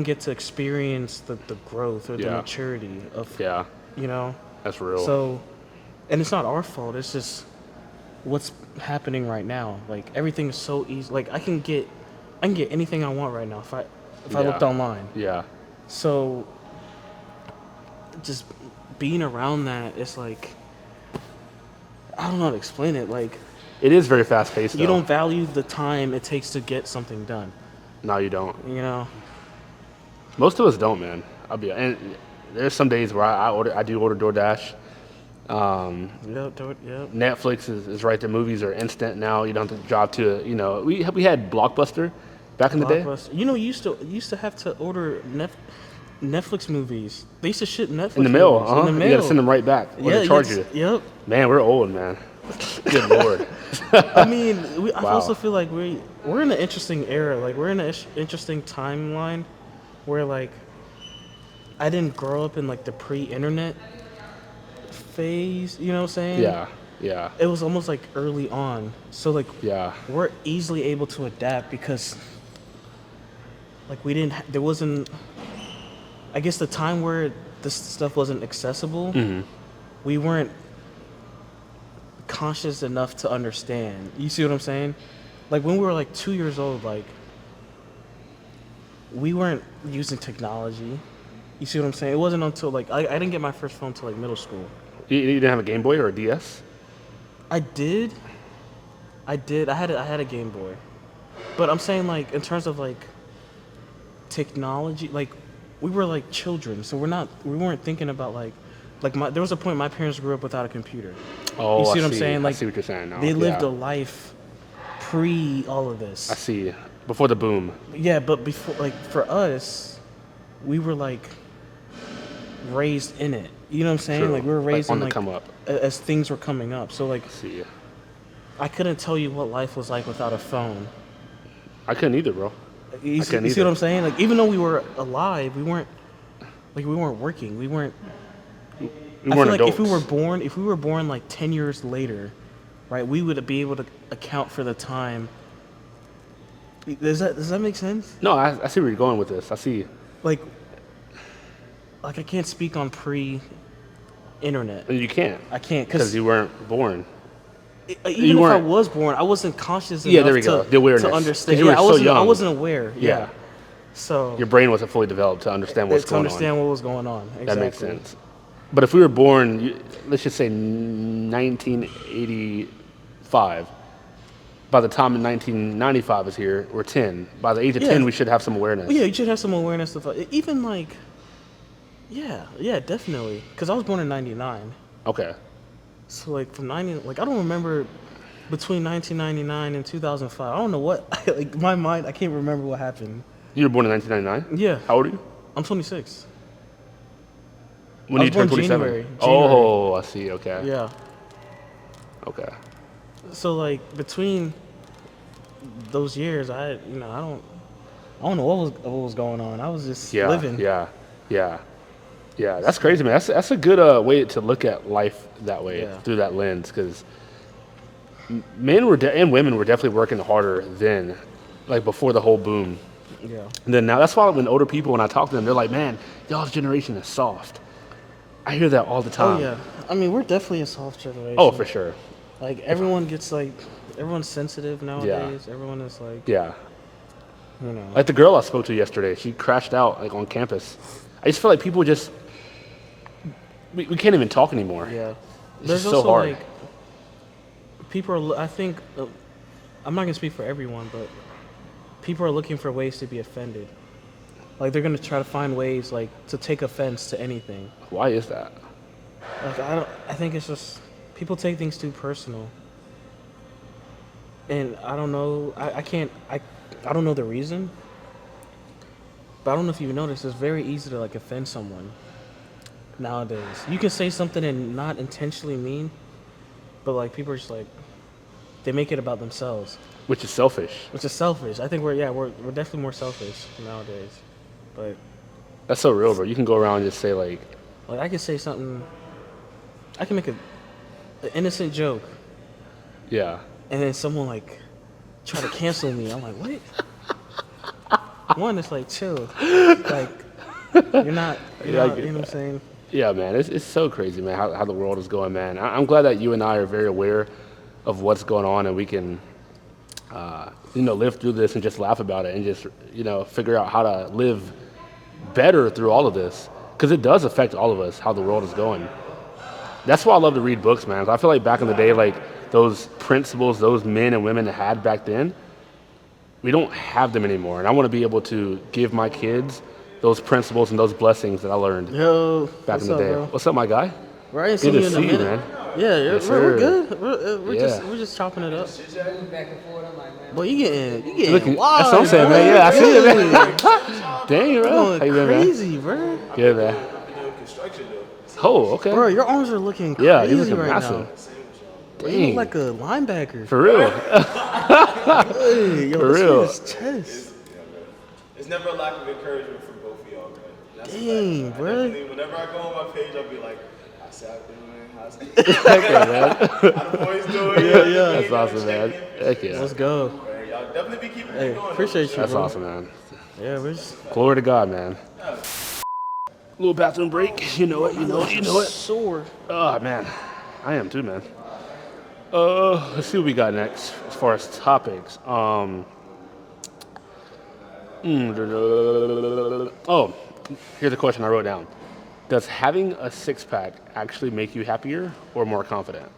get to experience the growth or the maturity of you know. That's real. So, and it's not our fault, it's just what's happening right now. Like everything is so easy. Like I can get anything I want right now if I looked online. Yeah. So just being around that, it's like I don't know how to explain it. Like It is very fast paced. you don't value the time it takes to get something done. No, you don't. You know. Most of us don't, man. And there's some days where I do order DoorDash. Netflix is right there. Movies are instant now. You don't have to drive to we had Blockbuster back in the day. You know, you used to have to order Netflix movies. They used to ship Netflix In the mail, movies in the mail. You gotta send them right back. Or they charge you. Yep. Man, we're old, man. Good lord. I mean, I also feel like we're in an interesting era. Like we're in an interesting timeline where like I didn't grow up in like the pre-internet phase. You know what I'm saying? Yeah. It was almost like early on. So like we're easily able to adapt because like there wasn't. I guess the time where this stuff wasn't accessible, we weren't conscious enough to understand. You see what I'm saying? Like when we were like 2 years old, like we weren't using technology. You see what I'm saying? It wasn't until like I didn't get my first phone until like middle school. You didn't have a Game Boy or a DS? I did. I had a Game Boy, but I'm saying like in terms of like technology, like we were like children, so we weren't thinking about like there was a point my parents grew up without a computer. Oh, you see what I'm saying? Like I see what you're saying now. They lived a life pre all of this. I see. Before the boom. Yeah, but before, like for us, we were like raised in it. You know what I'm saying? True. Like we were raised on in the like come up. As things were coming up. So like I see. I couldn't tell you what life was like without a phone. I couldn't either, bro. You see what I'm saying? Like even though we were alive, we weren't working. We weren't. We I weren't feel like adults. if we were born like 10 years later, right, we would be able to account for the time. Does that make sense? No, I see where you're going with this. I see. Like I can't speak on pre-internet. You can't. I can't because you weren't born. Even if I was born, I wasn't conscious enough yeah, there we go. The awareness. To understand. You were so young. I wasn't aware. Yeah. So Your brain wasn't fully developed to understand what's to going understand on. what was going on. Exactly. That makes sense. But if we were born, let's just say 1985, by the time 1995 is here, we're 10. By the age of Yeah. 10, we should have some awareness. Well, yeah, you should have some awareness of even like, yeah, definitely. Because I was born in '99, Okay. so like from '90, like I don't remember between 1999 and 2005. I don't know what, like my mind, I can't remember what happened. You were born in 1999? Yeah, How old are you? I'm 26. When I you was born turned 27? January. Oh, I see. Okay. Yeah. Okay. So like between those years, I don't know what was going on. I was just Yeah. living. Yeah. That's crazy, man. That's a good way to look at life that way, Yeah. through that lens, because men were and women were definitely working harder then, like before the whole boom. Yeah. And then now, that's why when older people, when I talk to them, they're like, "Man, y'all's generation is soft." I hear that all the time. Oh yeah. I mean, we're definitely a soft generation. Oh, for sure. Like everyone's sensitive nowadays. Everyone is like, Yeah. you know. Like the girl I spoke to yesterday, she crashed out like on campus. I just feel like people just we can't even talk anymore. Yeah. It's There's just so also hard. like people are. I think I'm not gonna speak for everyone, but people are looking for ways to be offended. Like they're gonna try to find ways like to take offense to anything. Why is that? Like I think it's just people take things too personal. And I don't know. I don't know the reason. But I don't know if you've noticed. It's very easy to like offend someone nowadays. You can say something and not intentionally mean, but like people are just like they make it about themselves, Which is selfish. which is selfish. I think we're definitely more selfish nowadays. But That's so real, bro. You can go around and just say like, I can say something. I can make an innocent joke, yeah, and then someone like try to cancel me. I'm like, what? One, it's like chill. Like you're not. You know what I'm saying? yeah, man. It's so crazy, man. How the world is going, man. I'm glad that you and I are very aware of what's going on, and we can, live through this and just laugh about it, and just figure out how to live better through all of this, because it does affect all of us how the world is going. That's why I love to read books, man. I feel like back in the day, like those principles those men and women had back then, we don't have them anymore. And I want to be able to give my kids those principles and those blessings that I learned Yo, back in the day. Bro? What's up, my guy? Bro, I ain't Good seen to you in a see you, minute. man. Yeah, Yes, we're sir. good. We're Yeah. just chopping it up. Back and forth, I'm like, man. Boy, you getting Looking, wild. that's what I'm saying, man. Yeah, I see it, man. Dang, bro. Going How you been, man? crazy, bro. Good, man. Oh, okay. Bro, your arms are looking crazy Yeah, you're looking right massive. now. Bro, you Dang. look like a linebacker. For real. Hey, yo, For this real. is chest. It's never a lack of encouragement from both of y'all, man. That's Dang, a fact. I bro. definitely, whenever I go on my page, I'll be like, how's that doing? How's that Okay, man. How the boys doing? Yeah. That's awesome, man. Heck yeah. Let's go. Man, y'all definitely be keeping Hey, it going. appreciate you, That's bro. awesome, man. Yeah, we're just Glory to God, man. Little bathroom break. You know it. sore. Oh, man. I am too, man. Let's see what we got next as far as topics. Oh, here's a question I wrote down. Does having a six-pack actually make you happier or more confident?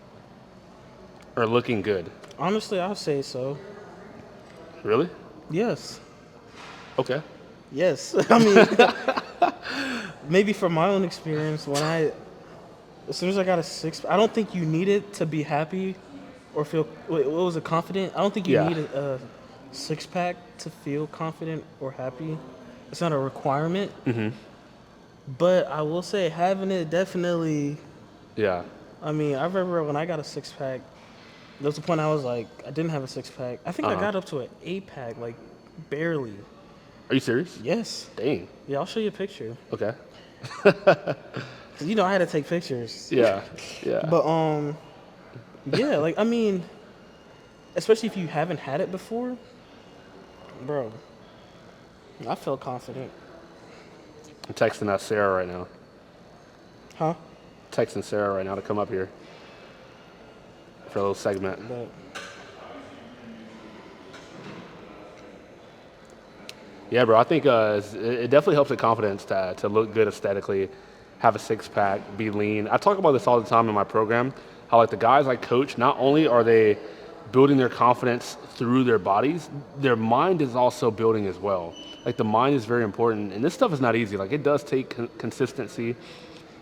Or looking good? Honestly, I'll say so. Really? Yes. Okay. Yes. I mean, maybe from my own experience, as soon as I got a six, I don't think you need it to be happy or feel, what was it, confident? I don't think you Yeah. need a six-pack to feel confident or happy. It's not a requirement. Mm-hmm. But I will say having it definitely, Yeah. I mean, I remember when I got a six-pack, there was a point I was like, I didn't have a six-pack. I think I got up to an eight-pack, like barely. Are you serious? Yes. Dang. Yeah, I'll show you a picture. Okay. 'Cause, I had to take pictures. Yeah. Yeah. But yeah, like I mean, especially if you haven't had it before, bro. I felt confident. I'm texting Sarah right now. Huh? Texting Sarah right now to come up here for a little segment. But Yeah, bro. I think it definitely helps with confidence to look good aesthetically, have a six pack, be lean. I talk about this all the time in my program. How like the guys I coach, not only are they building their confidence through their bodies, their mind is also building as well. Like the mind is very important, and this stuff is not easy. Like it does take consistency,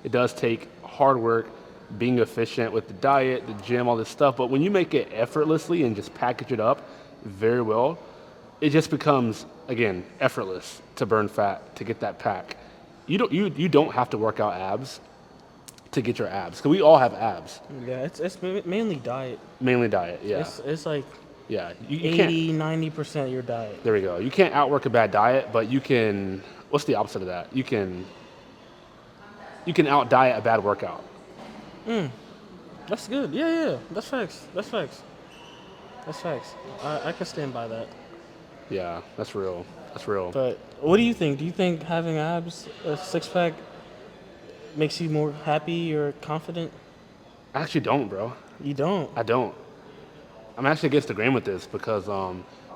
it does take hard work, being efficient with the diet, the gym, all this stuff. But when you make it effortlessly and just package it up very well, it just becomes again effortless to burn fat to get that pack. You don't have to work out abs to get your abs because we all have abs. Yeah, it's mainly diet. Mainly diet, yeah. It's like Yeah, you can't. 80-90% your diet. There we go. You can't outwork a bad diet, but you can. What's the opposite of that? You can out diet a bad workout. That's good. Yeah. That's facts. I can stand by that. Yeah, that's real. That's real. But what do you think? Do you think having abs, a six pack, makes you more happy or confident? I actually don't, bro. You don't. I don't. I'm actually against the grain with this because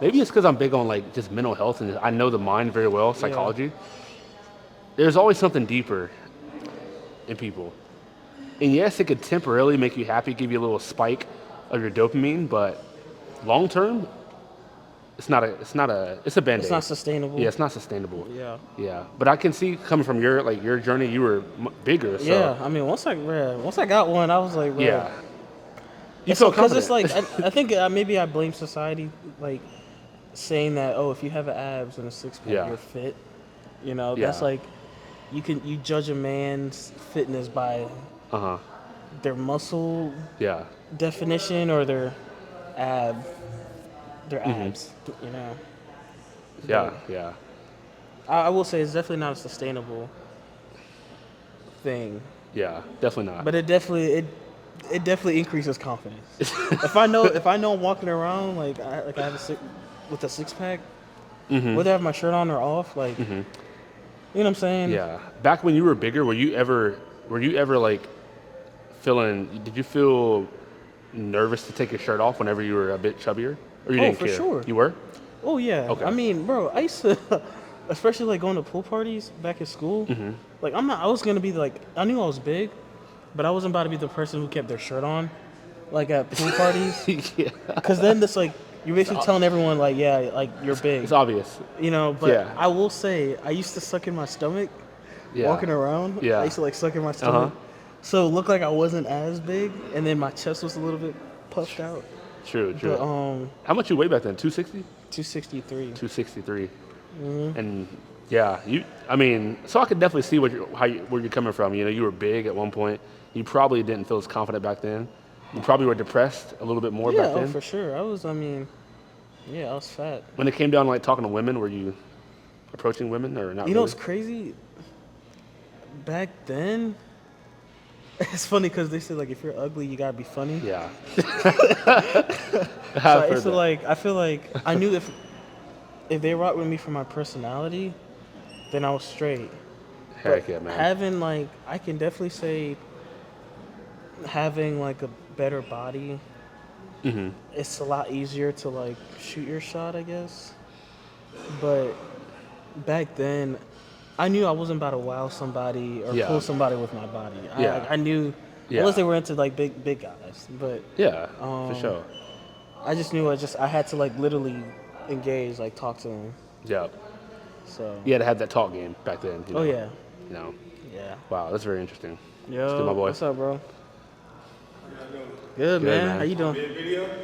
maybe it's because I'm big on like just mental health and I know the mind very well, psychology. There's always something deeper in people. And yes, it could temporarily make you happy, give you a little spike of your dopamine, but long term, it's a band-aid. It's not sustainable. Yeah, it's not sustainable. Yeah. Yeah, but I can see coming from your journey, you were bigger. So. Yeah, I mean, once I got one, I was like, bro. Yeah. You It's feel because confident. it's like I think maybe I blame society, like saying that if you have abs and a six pack, Yeah. you're fit. You know, Yeah. that's like you judge a man's fitness by their muscle Yeah. definition or their abs. You know. Yeah. I will say it's definitely not a sustainable thing, Yeah. Definitely not. but it definitely increases confidence. if I know I'm walking around like I have with a six pack, whether I have my shirt on or off, like you know what I'm saying? Yeah. Back when you were bigger, were you ever like did you feel nervous to take your shirt off whenever you were a bit chubbier? Or you didn't for care? sure. You were? Oh yeah. Okay. I mean, bro, I used to, especially like going to pool parties back at school. Like I was gonna be like, I knew I was big, but I wasn't about to be the person who kept their shirt on, like at pool parties. Yeah. Because then it's like you're basically telling everyone like, yeah, like you're big. It's obvious. You know, but Yeah. I will say I used to suck in my stomach Yeah. walking around. Yeah. I used to like suck in my stomach. So it looked like I wasn't as big, and then my chest was a little bit puffed out. True. But How much you weigh back then? 260? 263. 263. And yeah, so I could definitely see where you're coming from. You know, you were big at one point. You probably didn't feel as confident back then. You probably were depressed a little bit more back then. Yeah, for sure. I was fat. When it came down to like talking to women, were you approaching women or not? You know really? what's crazy? Back then, it's funny because they said like if you're ugly, you gotta be funny. Yeah. So I feel like I knew if they rocked with me for my personality, then I was straight. Heck yeah, man. I can definitely say having like a better body, it's a lot easier to like shoot your shot, I guess. But back then, I knew I wasn't about to wow somebody or pull somebody with my body. I knew, unless they were into like big guys. But Yeah, for sure. I just knew I had to like literally engage, like talk to them. Yeah. So. You had to have that talk game back then. You know? Oh yeah. You know. Yeah. Wow, that's very interesting. Yo, That's good, my boy. what's up, bro? Good, man. man. How you doing?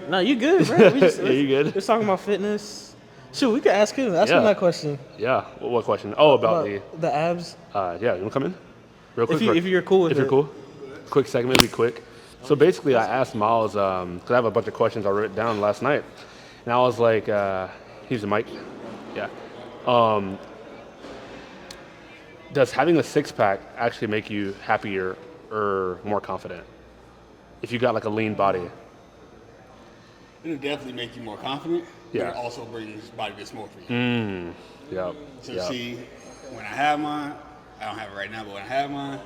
No, you good, bro. We just, Yeah, you good? Just talking about fitness. Shoot, we could ask him. Ask him that question. Yeah. What question? Oh, about the abs. Yeah, you want to come in? Real quick. If you're cool with it. If you're cool. Quick segment, be quick. So basically, I asked Miles, because I have a bunch of questions I wrote down last night. And I was like, here's the mic. Yeah. Does having a six-pack actually make you happier or more confident? If you got like a lean body. It'll definitely make you more confident. Yeah. But it also brings body dysmorphia. Yep. So yep. see, when I have mine, I don't have it right now, but when I have mine,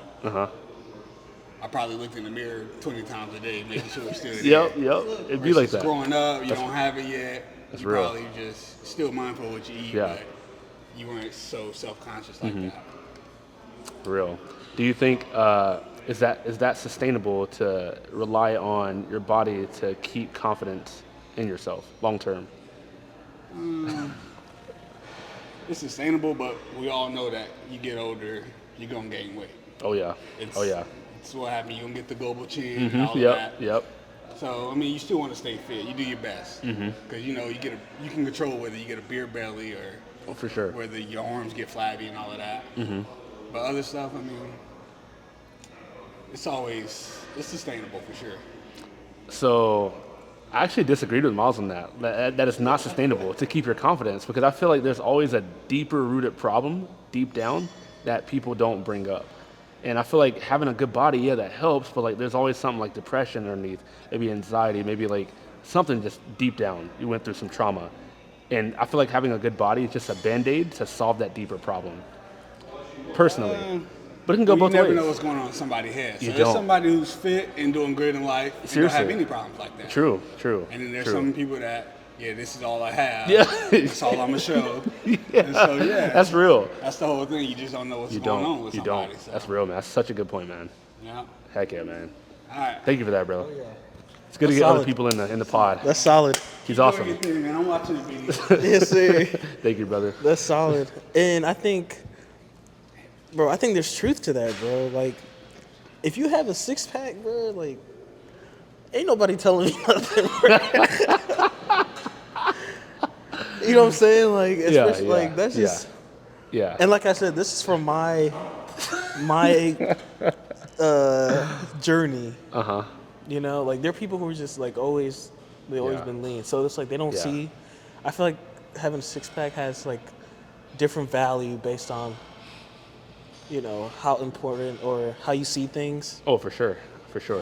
I probably looked in the mirror 20 times a day, making sure it's still there. Yep. It'd be like that. Growing up, you don't have it yet. That's You're real. probably just still mindful of what you eat. Yeah. But you weren't so self-conscious like that. For real. Do you think is that sustainable to rely on your body to keep confidence in yourself long term? It's sustainable, but we all know that you get older, you're gonna gain weight. Oh yeah. It's what happened. You're gonna get the global chin and all of Yep. that. Yep. So I mean, you still want to stay fit. You do your best because you know you can control whether you get a beer belly or Oh, for sure. whether your arms get flabby and all of that. But other stuff, I mean, it's sustainable for sure. So I actually disagreed with Miles on that. That is not sustainable to keep your confidence because I feel like there's always a deeper rooted problem deep down that people don't bring up. And I feel like having a good body, yeah, that helps, but like there's always something like depression underneath, maybe anxiety, maybe like something just deep down. You went through some trauma. And I feel like having a good body is just a band-aid to solve that deeper problem. Personally. But it can go both You never ways. know what's going on in somebody's head. So You there's don't. somebody who's fit and doing good in life and don't Seriously. have any problems like that. True. And then there's true. some people that, yeah, this is all I have. Yeah. That's all I'm gonna show. And so, yeah. That's real. That's the whole thing. You just don't know what's You going on don't. with You somebody. don't. So, That's real, man. That's such a good point, man. yeah. Heck yeah, man. All right. Thank you for that, bro. Oh, yeah. It's good to That's get other solid. people in the pod. That's solid. He's Doing awesome. your thing, man. I'm watching the video. Yes, sir. Thank you, brother. That's solid. And I think, bro, I think there's truth to that, bro. Like, if you have a six pack, bro, like, ain't nobody telling you nothing, bro. You know what I'm saying? Like, especially, like, that's just. Yeah. And like I said, this is from my journey. Uh-huh. You know, like there are people who are just like always Yeah. been lean. So it's like they don't Yeah. see. I feel like having a six pack has like different value based on, you know, how important or how you see things. Oh, for sure. For sure.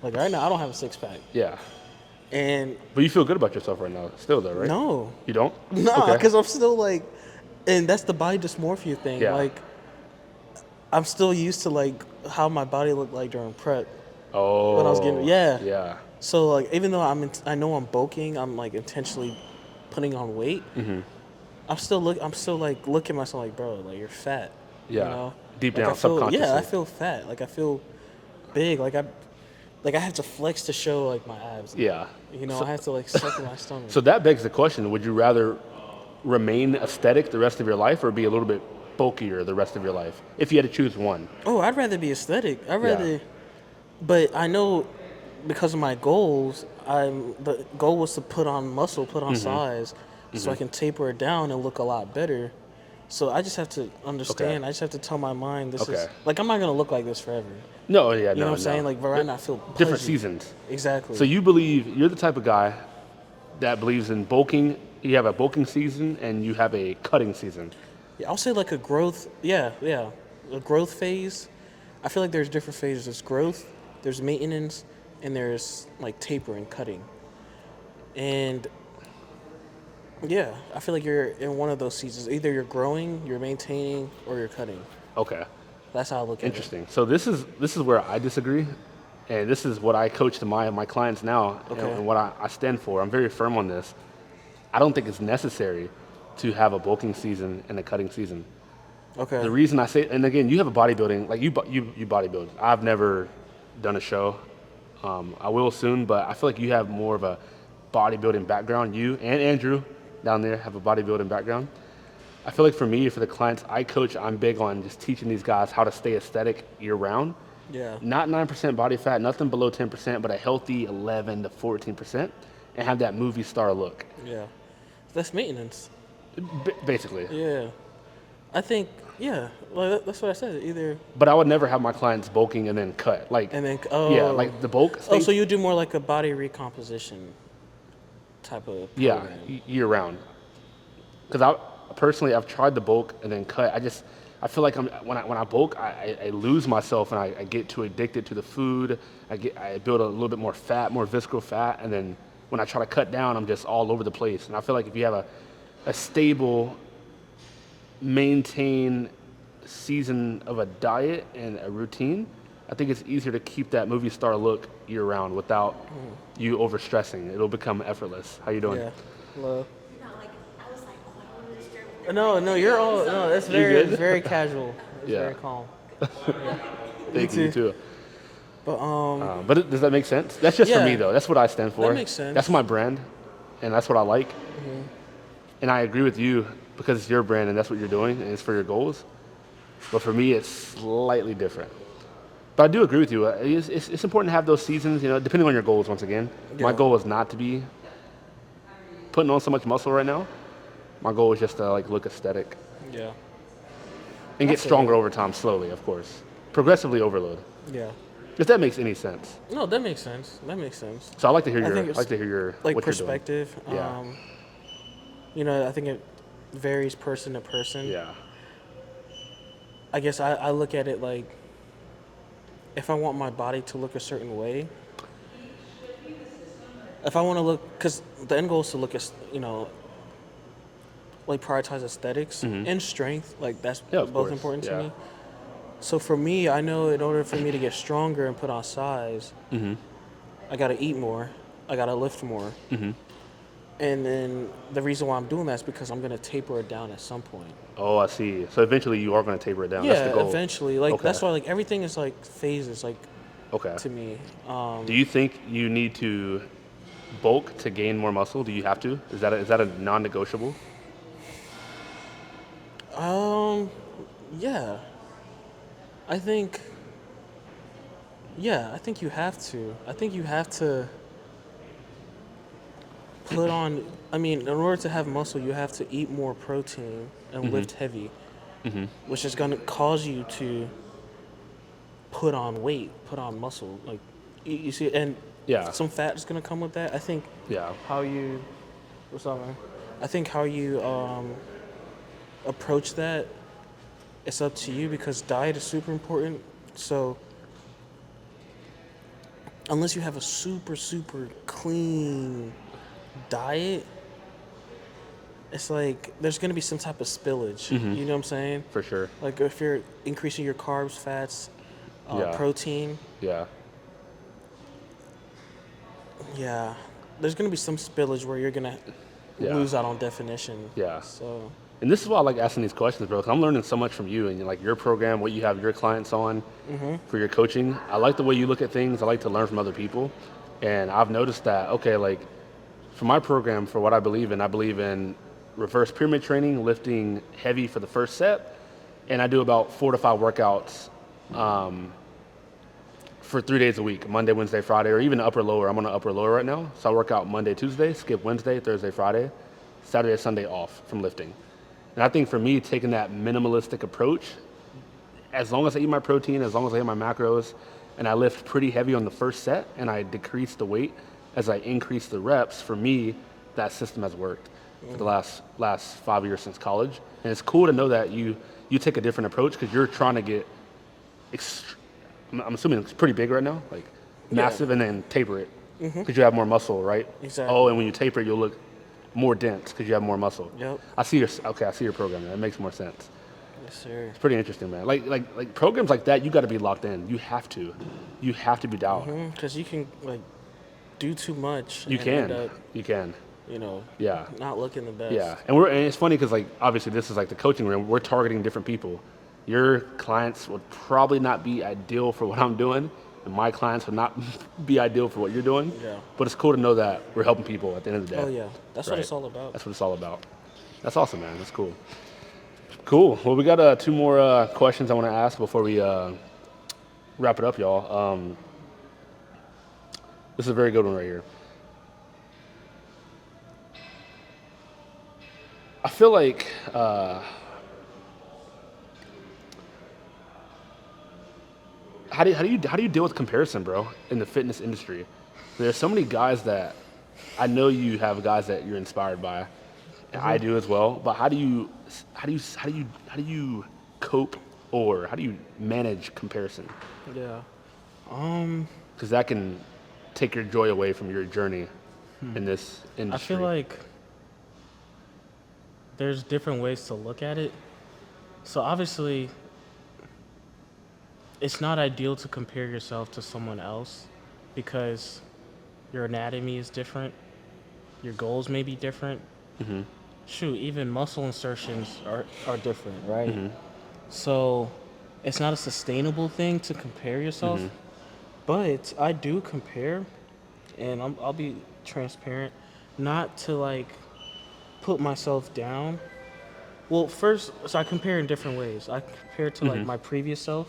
Like right now, I don't have a six pack, Yeah. and But you feel good about yourself right now, still, though, right? no, You don't? no, Okay. because I'm still like, and that's the body dysmorphia thing. Yeah. Like, I'm still used to like how my body looked like during prep. Oh. when I was getting- yeah. Yeah. So like, even though I know I'm bulking, I'm like intentionally putting on weight. Mm-hmm. I'm still like looking at myself like, bro, like you're fat. Yeah. You know? Deep Like, down, I feel, subconsciously. Yeah, I feel fat. Like I feel big. Like I have to flex to show like my abs. Yeah. You know, I have to like suck in my stomach. So that begs the question, would you rather remain aesthetic the rest of your life or be a little bit bulkier the rest of your life? If you had to choose one. Oh, I'd rather be aesthetic. But I know because of my goals, the goal was to put on muscle, put on size, so I can taper it down and look a lot better. So I just have to understand. Okay. I just have to tell my mind this is Okay. like I'm not gonna look like this forever. No, yeah, You know what I'm saying? Like right now, I feel different pudgy. seasons. Exactly. So you're the type of guy that believes in bulking. You have a bulking season and you have a cutting season. Yeah, I'll say like a growth. Yeah, a growth phase. I feel like there's different phases. There's growth, there's maintenance, and there's like tapering, cutting. And yeah, I feel like you're in one of those seasons. Either you're growing, you're maintaining, or you're cutting. Okay. That's how I look at it. Interesting. So this is where I disagree, and this is what I coach to my clients now, Okay. and what I stand for. I'm very firm on this. I don't think it's necessary to have a bulking season and a cutting season. Okay. The reason I say, and again, you have a bodybuilding, like you bodybuild. I've never done a show. I will soon, but I feel like you have more of a bodybuilding background. You and Andrew down there have a bodybuilding background. I feel like for me, for the clients I coach, I'm big on just teaching these guys how to stay aesthetic year round. Yeah. Not 9% body fat, nothing below 10%, but a healthy 11 to 14%, and have that movie star look. Yeah. That's maintenance. Basically. Yeah. I think, yeah. Well, that's what I said. Either, But I would never have my clients bulking and then cut. Like, and then, yeah, like the bulk. Oh, so you do more like a body recomposition type of Yeah, program. year round. Because I've tried the bulk and then cut. I feel like when I bulk, I lose myself and I get too addicted to the food. I build a little bit more fat, more visceral fat, and then when I try to cut down, I'm just all over the place. And I feel like if you have a stable, maintain season of a diet and a routine, I think it's easier to keep that movie star look year round without you overstressing. It'll become effortless. How you doing? Yeah. Love. You know, like I was like, oh, I want to disturb No, you're all no. It's good? very casual. It's Yeah. very calm. Thank you, too. But But does that make sense? That's just for me, Yeah. though. That's what I stand for. That makes sense. That's my brand, and that's what I like. And I agree with you because it's your brand and that's what you're doing and it's for your goals. But for me, it's slightly different. But I do agree with you. It's important to have those seasons, depending on your goals, once again. My Yeah. goal is not to be putting on so much muscle right now. My goal is just to look aesthetic yeah, and get feel stronger over time, slowly, of course. Progressively overload. yeah. If that makes any sense. No, that makes sense. That makes sense. So I like to hear I your, think it's like what perspective. you're doing. I think it varies person to person. Yeah. I guess I look at it like if I want my body to look a certain way, if I want to look, because the end goal is to look as, like prioritize aesthetics and strength. Like that's Yeah, of both course. important to Yeah. me. So for me, I know in order for me to get stronger and put on size, I got to eat more. I got to lift more. And then the reason why I'm doing that is because I'm going to taper it down at some point. Oh, I see. So eventually you are going to taper it down. Yeah, That's the goal. eventually. Like Okay. that's why everything is like phases. Like Okay. to me. Do you think you need to bulk to gain more muscle? Do you have to? Is that a non-negotiable? Yeah. I think. Yeah, I think you have to. I think you have to put on. I mean, in order to have muscle, you have to eat more protein and lift heavy, which is going to cause you to put on weight, put on muscle. Like you see, and Yeah. some fat is going to come with that. I think Yeah. how you. What's up, man? I think how you approach that, it's up to you because diet is super important. So unless you have a super clean diet, it's like there's gonna be some type of spillage. You know what I'm saying? For sure. Like if you're increasing your carbs, fats, Yeah. protein, Yeah. yeah, there's gonna be some spillage where you're gonna Yeah. lose out on definition. Yeah. So And this is why I like asking these questions, bro, because I'm learning so much from you and your program, what you have your clients on for your coaching. I like the way you look at things. I like to learn from other people. And I've noticed that, okay, like for my program, for what I believe in reverse pyramid training, lifting heavy for the first set. And I do about 4 to 5 workouts for 3 days a week, Monday, Wednesday, Friday, or even upper lower. I'm on an upper lower right now. So I work out Monday, Tuesday, skip Wednesday, Thursday, Friday, Saturday, Sunday off from lifting. And I think for me, taking that minimalistic approach, as long as I eat my protein, as long as I hit my macros, and I lift pretty heavy on the first set, and I decrease the weight as I increase the reps, for me, that system has worked for the last 5 years since college. And it's cool to know that you take a different approach because you're trying to get, I'm assuming it's pretty big right now, like massive, and then taper it because you have more muscle, right? Exactly. Oh, and when you taper it, you'll look more dense because you have more muscle. Yep. I see your program. That makes more sense. yes, sir. It's pretty interesting, man. Like programs like that, you got to be locked in. You have to be down. Because you can like do too much. You and can. end up, You can. Yeah. not looking the best. Yeah. And it's funny because like obviously this is like the coaching room. We're targeting different people. Your clients would probably not be ideal for what I'm doing, and my clients would not be ideal for what you're doing. Yeah. But it's cool to know that we're helping people at the end of the day. Oh yeah, that's what Right. it's all about. That's what it's all about. That's awesome, man. That's cool. Cool. Well, we got 2 more questions I want to ask before we wrap it up, y'all. This is a very good one right here. I feel like how do you deal with comparison, bro, in the fitness industry? There's so many guys that I know you have guys that you're inspired by. And I do as well. But how do you cope or how do you manage comparison? Yeah. Because that can take your joy away from your journey in this I industry. feel like there's different ways to look at it. So obviously, it's not ideal to compare yourself to someone else because your anatomy is different, your goals may be different, shoot, even muscle insertions are different, right? So it's not a sustainable thing to compare yourself, but I do compare, and I'll be transparent, not to like put myself down. Well, first, so I compare in different ways. I compare to like my previous self,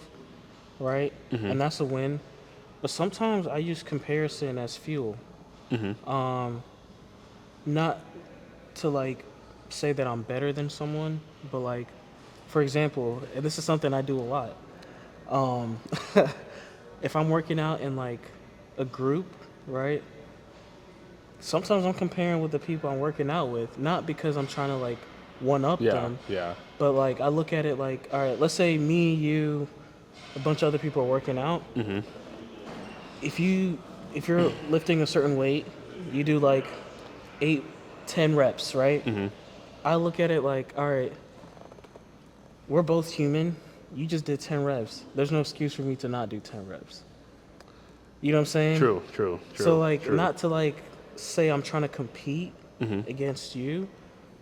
right? And that's a win. But sometimes I use comparison as fuel. Not to like say that I'm better than someone, but like, for example, and this is something I do a lot. Um, if I'm working out in like a group, right? Sometimes I'm comparing with the people I'm working out with, not because I'm trying to like one up Yeah, them, yeah. but like I look at it like, all right, let's say me, you, a bunch of other people are working out. If you're lifting a certain weight, you do like 8, 10 reps, right? I look at it like, all right, we're both human. You just did 10 reps. There's no excuse for me to not do 10 reps. You know what I'm saying? True. So like, true. not to like say I'm trying to compete against you,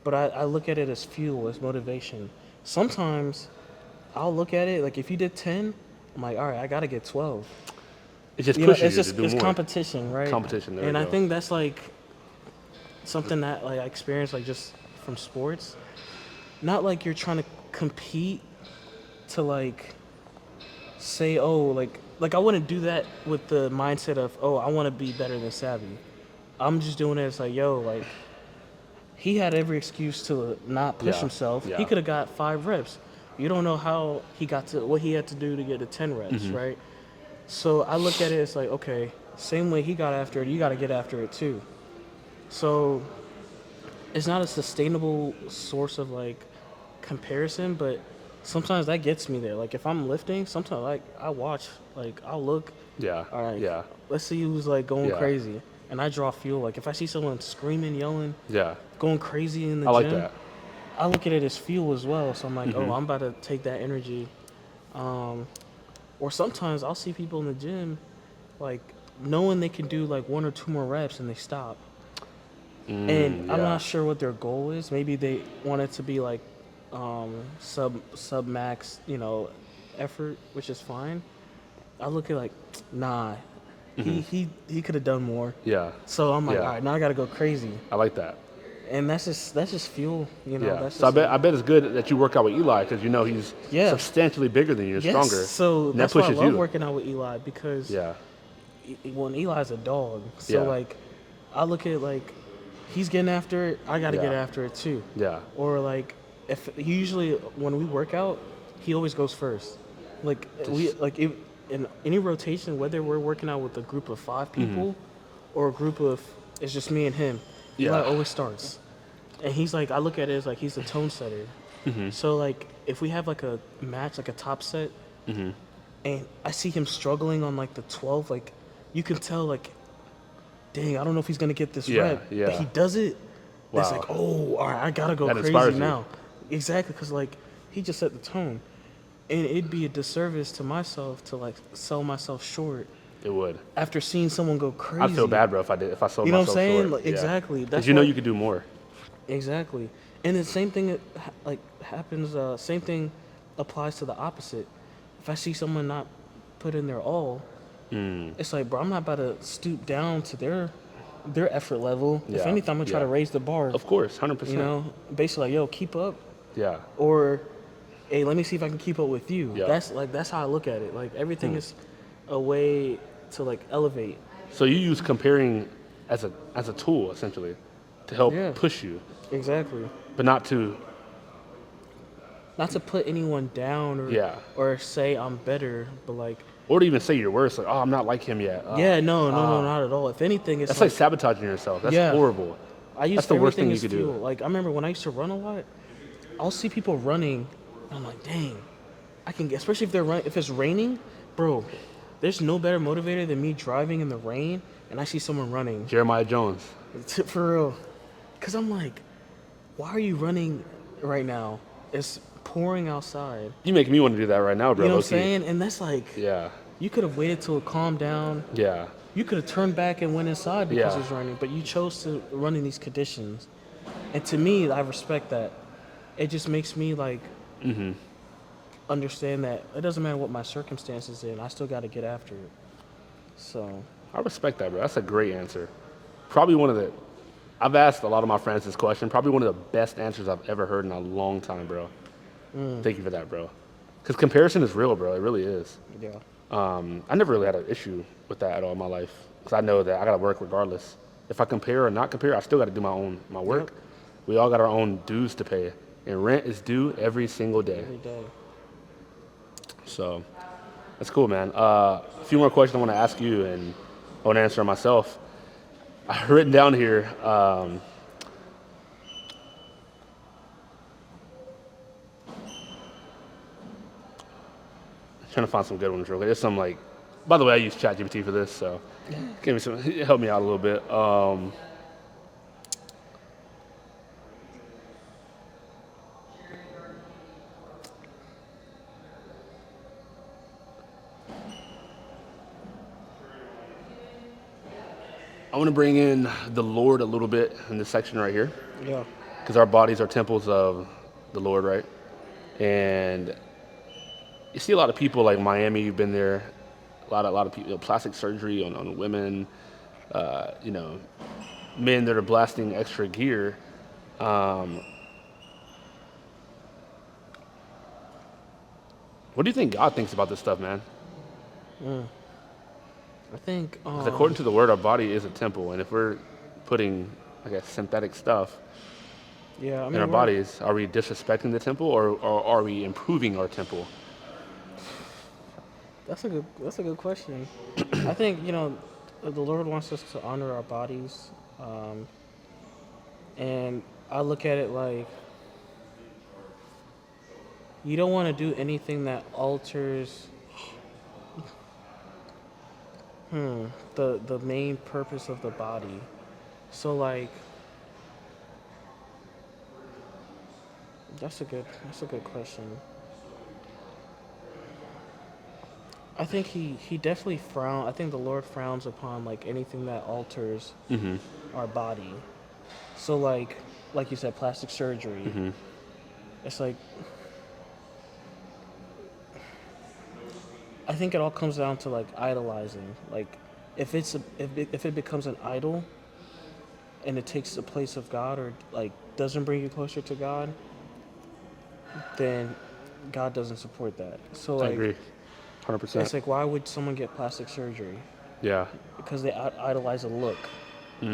but I look at it as fuel, as motivation. Sometimes I'll look at it like if you did 10, I'm like, all right, I gotta get 12. It just You know, pushes it's you just to do it's more. competition, right? Competition, there and we I go. think that's like something that like I experienced like just from sports. Not like you're trying to compete to like say, oh, like I wouldn't do that with the mindset of, oh, I want to be better than Savvy. I'm just doing it as like, yo, like he had every excuse to not push Yeah, himself. yeah. He could have got 5 reps. You don't know how he got to what he had to do to get to 10 reps, right? So I look at it as like, okay, same way he got after it, you got to get after it too. So it's not a sustainable source of like comparison, but sometimes that gets me there. Like if I'm lifting, sometimes like I watch, like I'll look, Yeah, all right, yeah, let's see who's like going Yeah. crazy, and I draw fuel. Like if I see someone screaming, yelling, yeah. going crazy in the I like gym, that. I look at it as fuel as well. So I'm like, Mm-hmm. oh, I'm about to take that energy. Or sometimes I'll see people in the gym, like knowing they can do like 1 or 2 more reps and they stop. And I'm yeah. not sure what their goal is. Maybe they want it to be like sub max, effort, which is fine. I look at like, nah, he could have done more. Yeah. So I'm like, Yeah. all right, now I got to go crazy. I like that. And that's just fuel, Yeah. That's So just I bet it's good that you work out with Eli because you know he's Yeah. substantially bigger than you, and yes. stronger. So and that's that why I pushes love you. working out with Eli because Yeah. when Eli's a dog, so Yeah. like I look at like he's getting after it, I got to Yeah. get after it too. Yeah. Or like if usually when we work out, he always goes first. Like if in any rotation, whether we're working out with a group of 5 people or a group of it's just me and him, Yeah. Eli always starts. And he's like, I look at it as like he's the tone setter. So like if we have like a match, like a top set, and I see him struggling on like the 12, like you can tell like, dang, I don't know if he's gonna get this Yeah, rep, yeah. but he does it. It's Wow. like, oh, all right, I gotta go That inspires crazy you. now. Exactly, because like he just set the tone, and it'd be a disservice to myself to like sell myself short It would. after seeing someone go crazy. I'd feel bad, bro, if I sold You know what myself I'm saying? short. Like, Yeah. exactly. That's Because you know why- you could do more. Exactly, and the same thing happens. Same thing applies to the opposite. If I see someone not put in their all, it's like, bro, I'm not about to stoop down to their effort level. If Yeah, anything, I'm gonna try yeah. to raise the bar. Of course, 100%. Basically like, yo, keep up, Yeah. or hey, let me see if I can keep up with you. Yeah. That's how I look at it. Like everything is a way to like elevate. So you use comparing as a tool essentially to help Yeah. push you, Exactly. but not to. Not to put anyone down or Yeah. or say I'm better, but like Or to even say you're worse, like, oh, I'm not like him yet. Oh, yeah, no, not at all. If anything, it's That's like sabotaging yourself. That's Yeah. horrible. I use That's the worst everything thing you as could fuel. do. Like I remember when I used to run a lot, I'll see people running, and I'm like, dang, I can get. Especially if it's raining, bro. There's no better motivator than me driving in the rain and I see someone running. Jeremiah Jones. For real, cause I'm like, why are you running right now? It's pouring outside. You make me want to do that right now, bro. You know what I'm low-key. saying? And that's like, Yeah. you could have waited till it calmed down. Yeah. You could have turned back and went inside because Yeah. it was raining, but you chose to run in these conditions. And to me, I respect that. It just makes me like understand that it doesn't matter what my circumstances in, I still got to get after it. So I respect that, bro. That's a great answer. Probably one of the. I've asked a lot of my friends this question. Probably one of the best answers I've ever heard in a long time, bro. Thank you for that, bro. Because comparison is real, bro. It really is. yeah, I never really had an issue with that at all in my life. Because I know that I got to work regardless. If I compare or not compare, I still got to do my work. Yep. We all got our own dues to pay. And rent is due every single day. every day. So that's cool, man. A few more questions I want to ask you, and I want to answer myself. I've written down here. Trying to find some good ones real quick. There's some like, by the way, I use ChatGPT for this, so give me some, help me out a little bit. I want to bring in the Lord a little bit in this section right here, Yeah, because our bodies are temples of the Lord, right? And you see a lot of people like Miami. You've been there. A lot of people, plastic surgery on women. You know, men that are blasting extra gear. What do you think God thinks about this stuff, man? I think 'Cause according to the Word, our body is a temple, and if we're putting, I guess, synthetic stuff yeah, I mean, in our we're- bodies, are we disrespecting the temple, or are we improving our temple? That's a good question. I think the Lord wants us to honor our bodies, and I look at it like you don't want to do anything that alters the main purpose of the body. So like that's a good question. I think he definitely I think the Lord frowns upon like anything that alters our body. So like you said, plastic surgery. It's like I think it all comes down to like idolizing. Like if it becomes an idol and it takes the place of God or like doesn't bring you closer to God, then God doesn't support that. So I like agree, 100%. it's like why would someone get plastic surgery? Yeah, Because they idolize a look.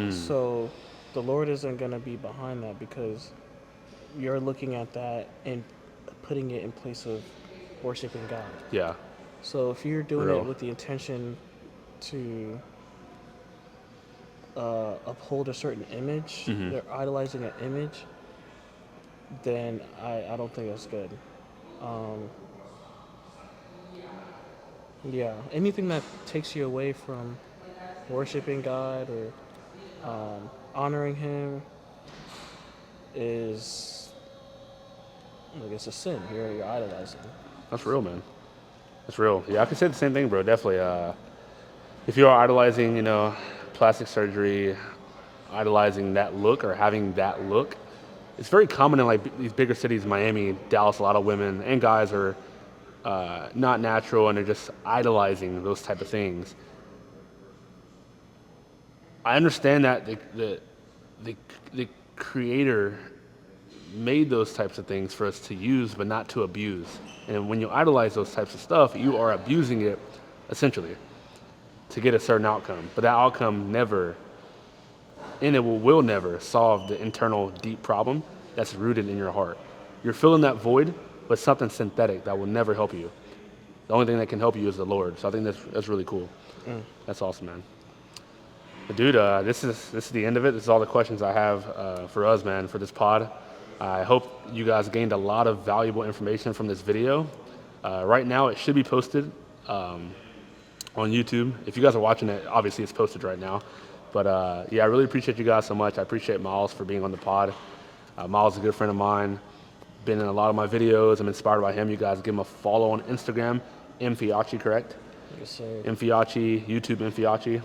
So the Lord isn't going to be behind that because you're looking at that and putting it in place of worshiping God. yeah, So if you're doing Real. it with the intention to uphold a certain image, they're idolizing an image, then I don't think that's good. Yeah, anything that takes you away from worshiping God or honoring Him is, I guess, a sin. You're idolizing. that's real, man. That's real. Yeah, I could say the same thing, bro. Definitely. If you are idolizing, plastic surgery, idolizing that look or having that look, it's very common in like these bigger cities, Miami, Dallas. A lot of women and guys are not natural, and they're just idolizing those type of things. I understand that the creator made those types of things for us to use, but not to abuse. And when you idolize those types of stuff, you are abusing it, essentially, to get a certain outcome. But that outcome never, and it will never solve the internal deep problem that's rooted in your heart. You're filling that void with something synthetic that will never help you. The only thing that can help you is the Lord. So I think that's really cool. That's awesome, man. But dude, this is the end of it. This is all the questions I have for us, man, for this pod. I hope you guys gained a lot of valuable information from this video. Right now, it should be posted on YouTube. If you guys are watching it, obviously it's posted right now. But yeah, I really appreciate you guys so much. I appreciate Miles for being on the pod. Miles is a good friend of mine. Been in a lot of my videos. I'm inspired by him. You guys give him a follow on Instagram, Mfiachi, correct? Yes, sir. Mfiachi, YouTube Mfiachi,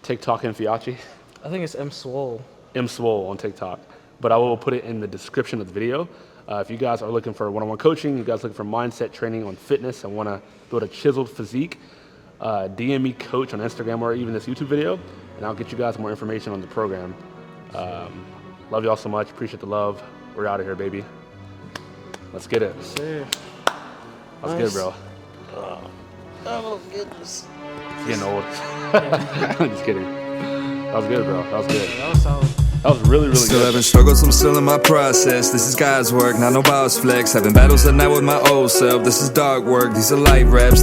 TikTok Mfiachi, I think it's M Swole. M Swole on TikTok. but I will put it in the description of the video. If you guys are looking for one-on-one coaching, you guys looking for mindset training on fitness and want to build a chiseled physique, DM me coach on Instagram or even this YouTube video, and I'll get you guys more information on the program. Love y'all so much. Appreciate the love. We're out of here, baby. Let's get it. Sure. That was good, bro. Oh, goodness. It's getting old. Just kidding. That was good, bro. That was good. That was solid. That was really, really Still good. having struggles, I'm still in my process. This is God's work, not no boss flex. Having battles at night with my old self. This is dark work, these are light raps.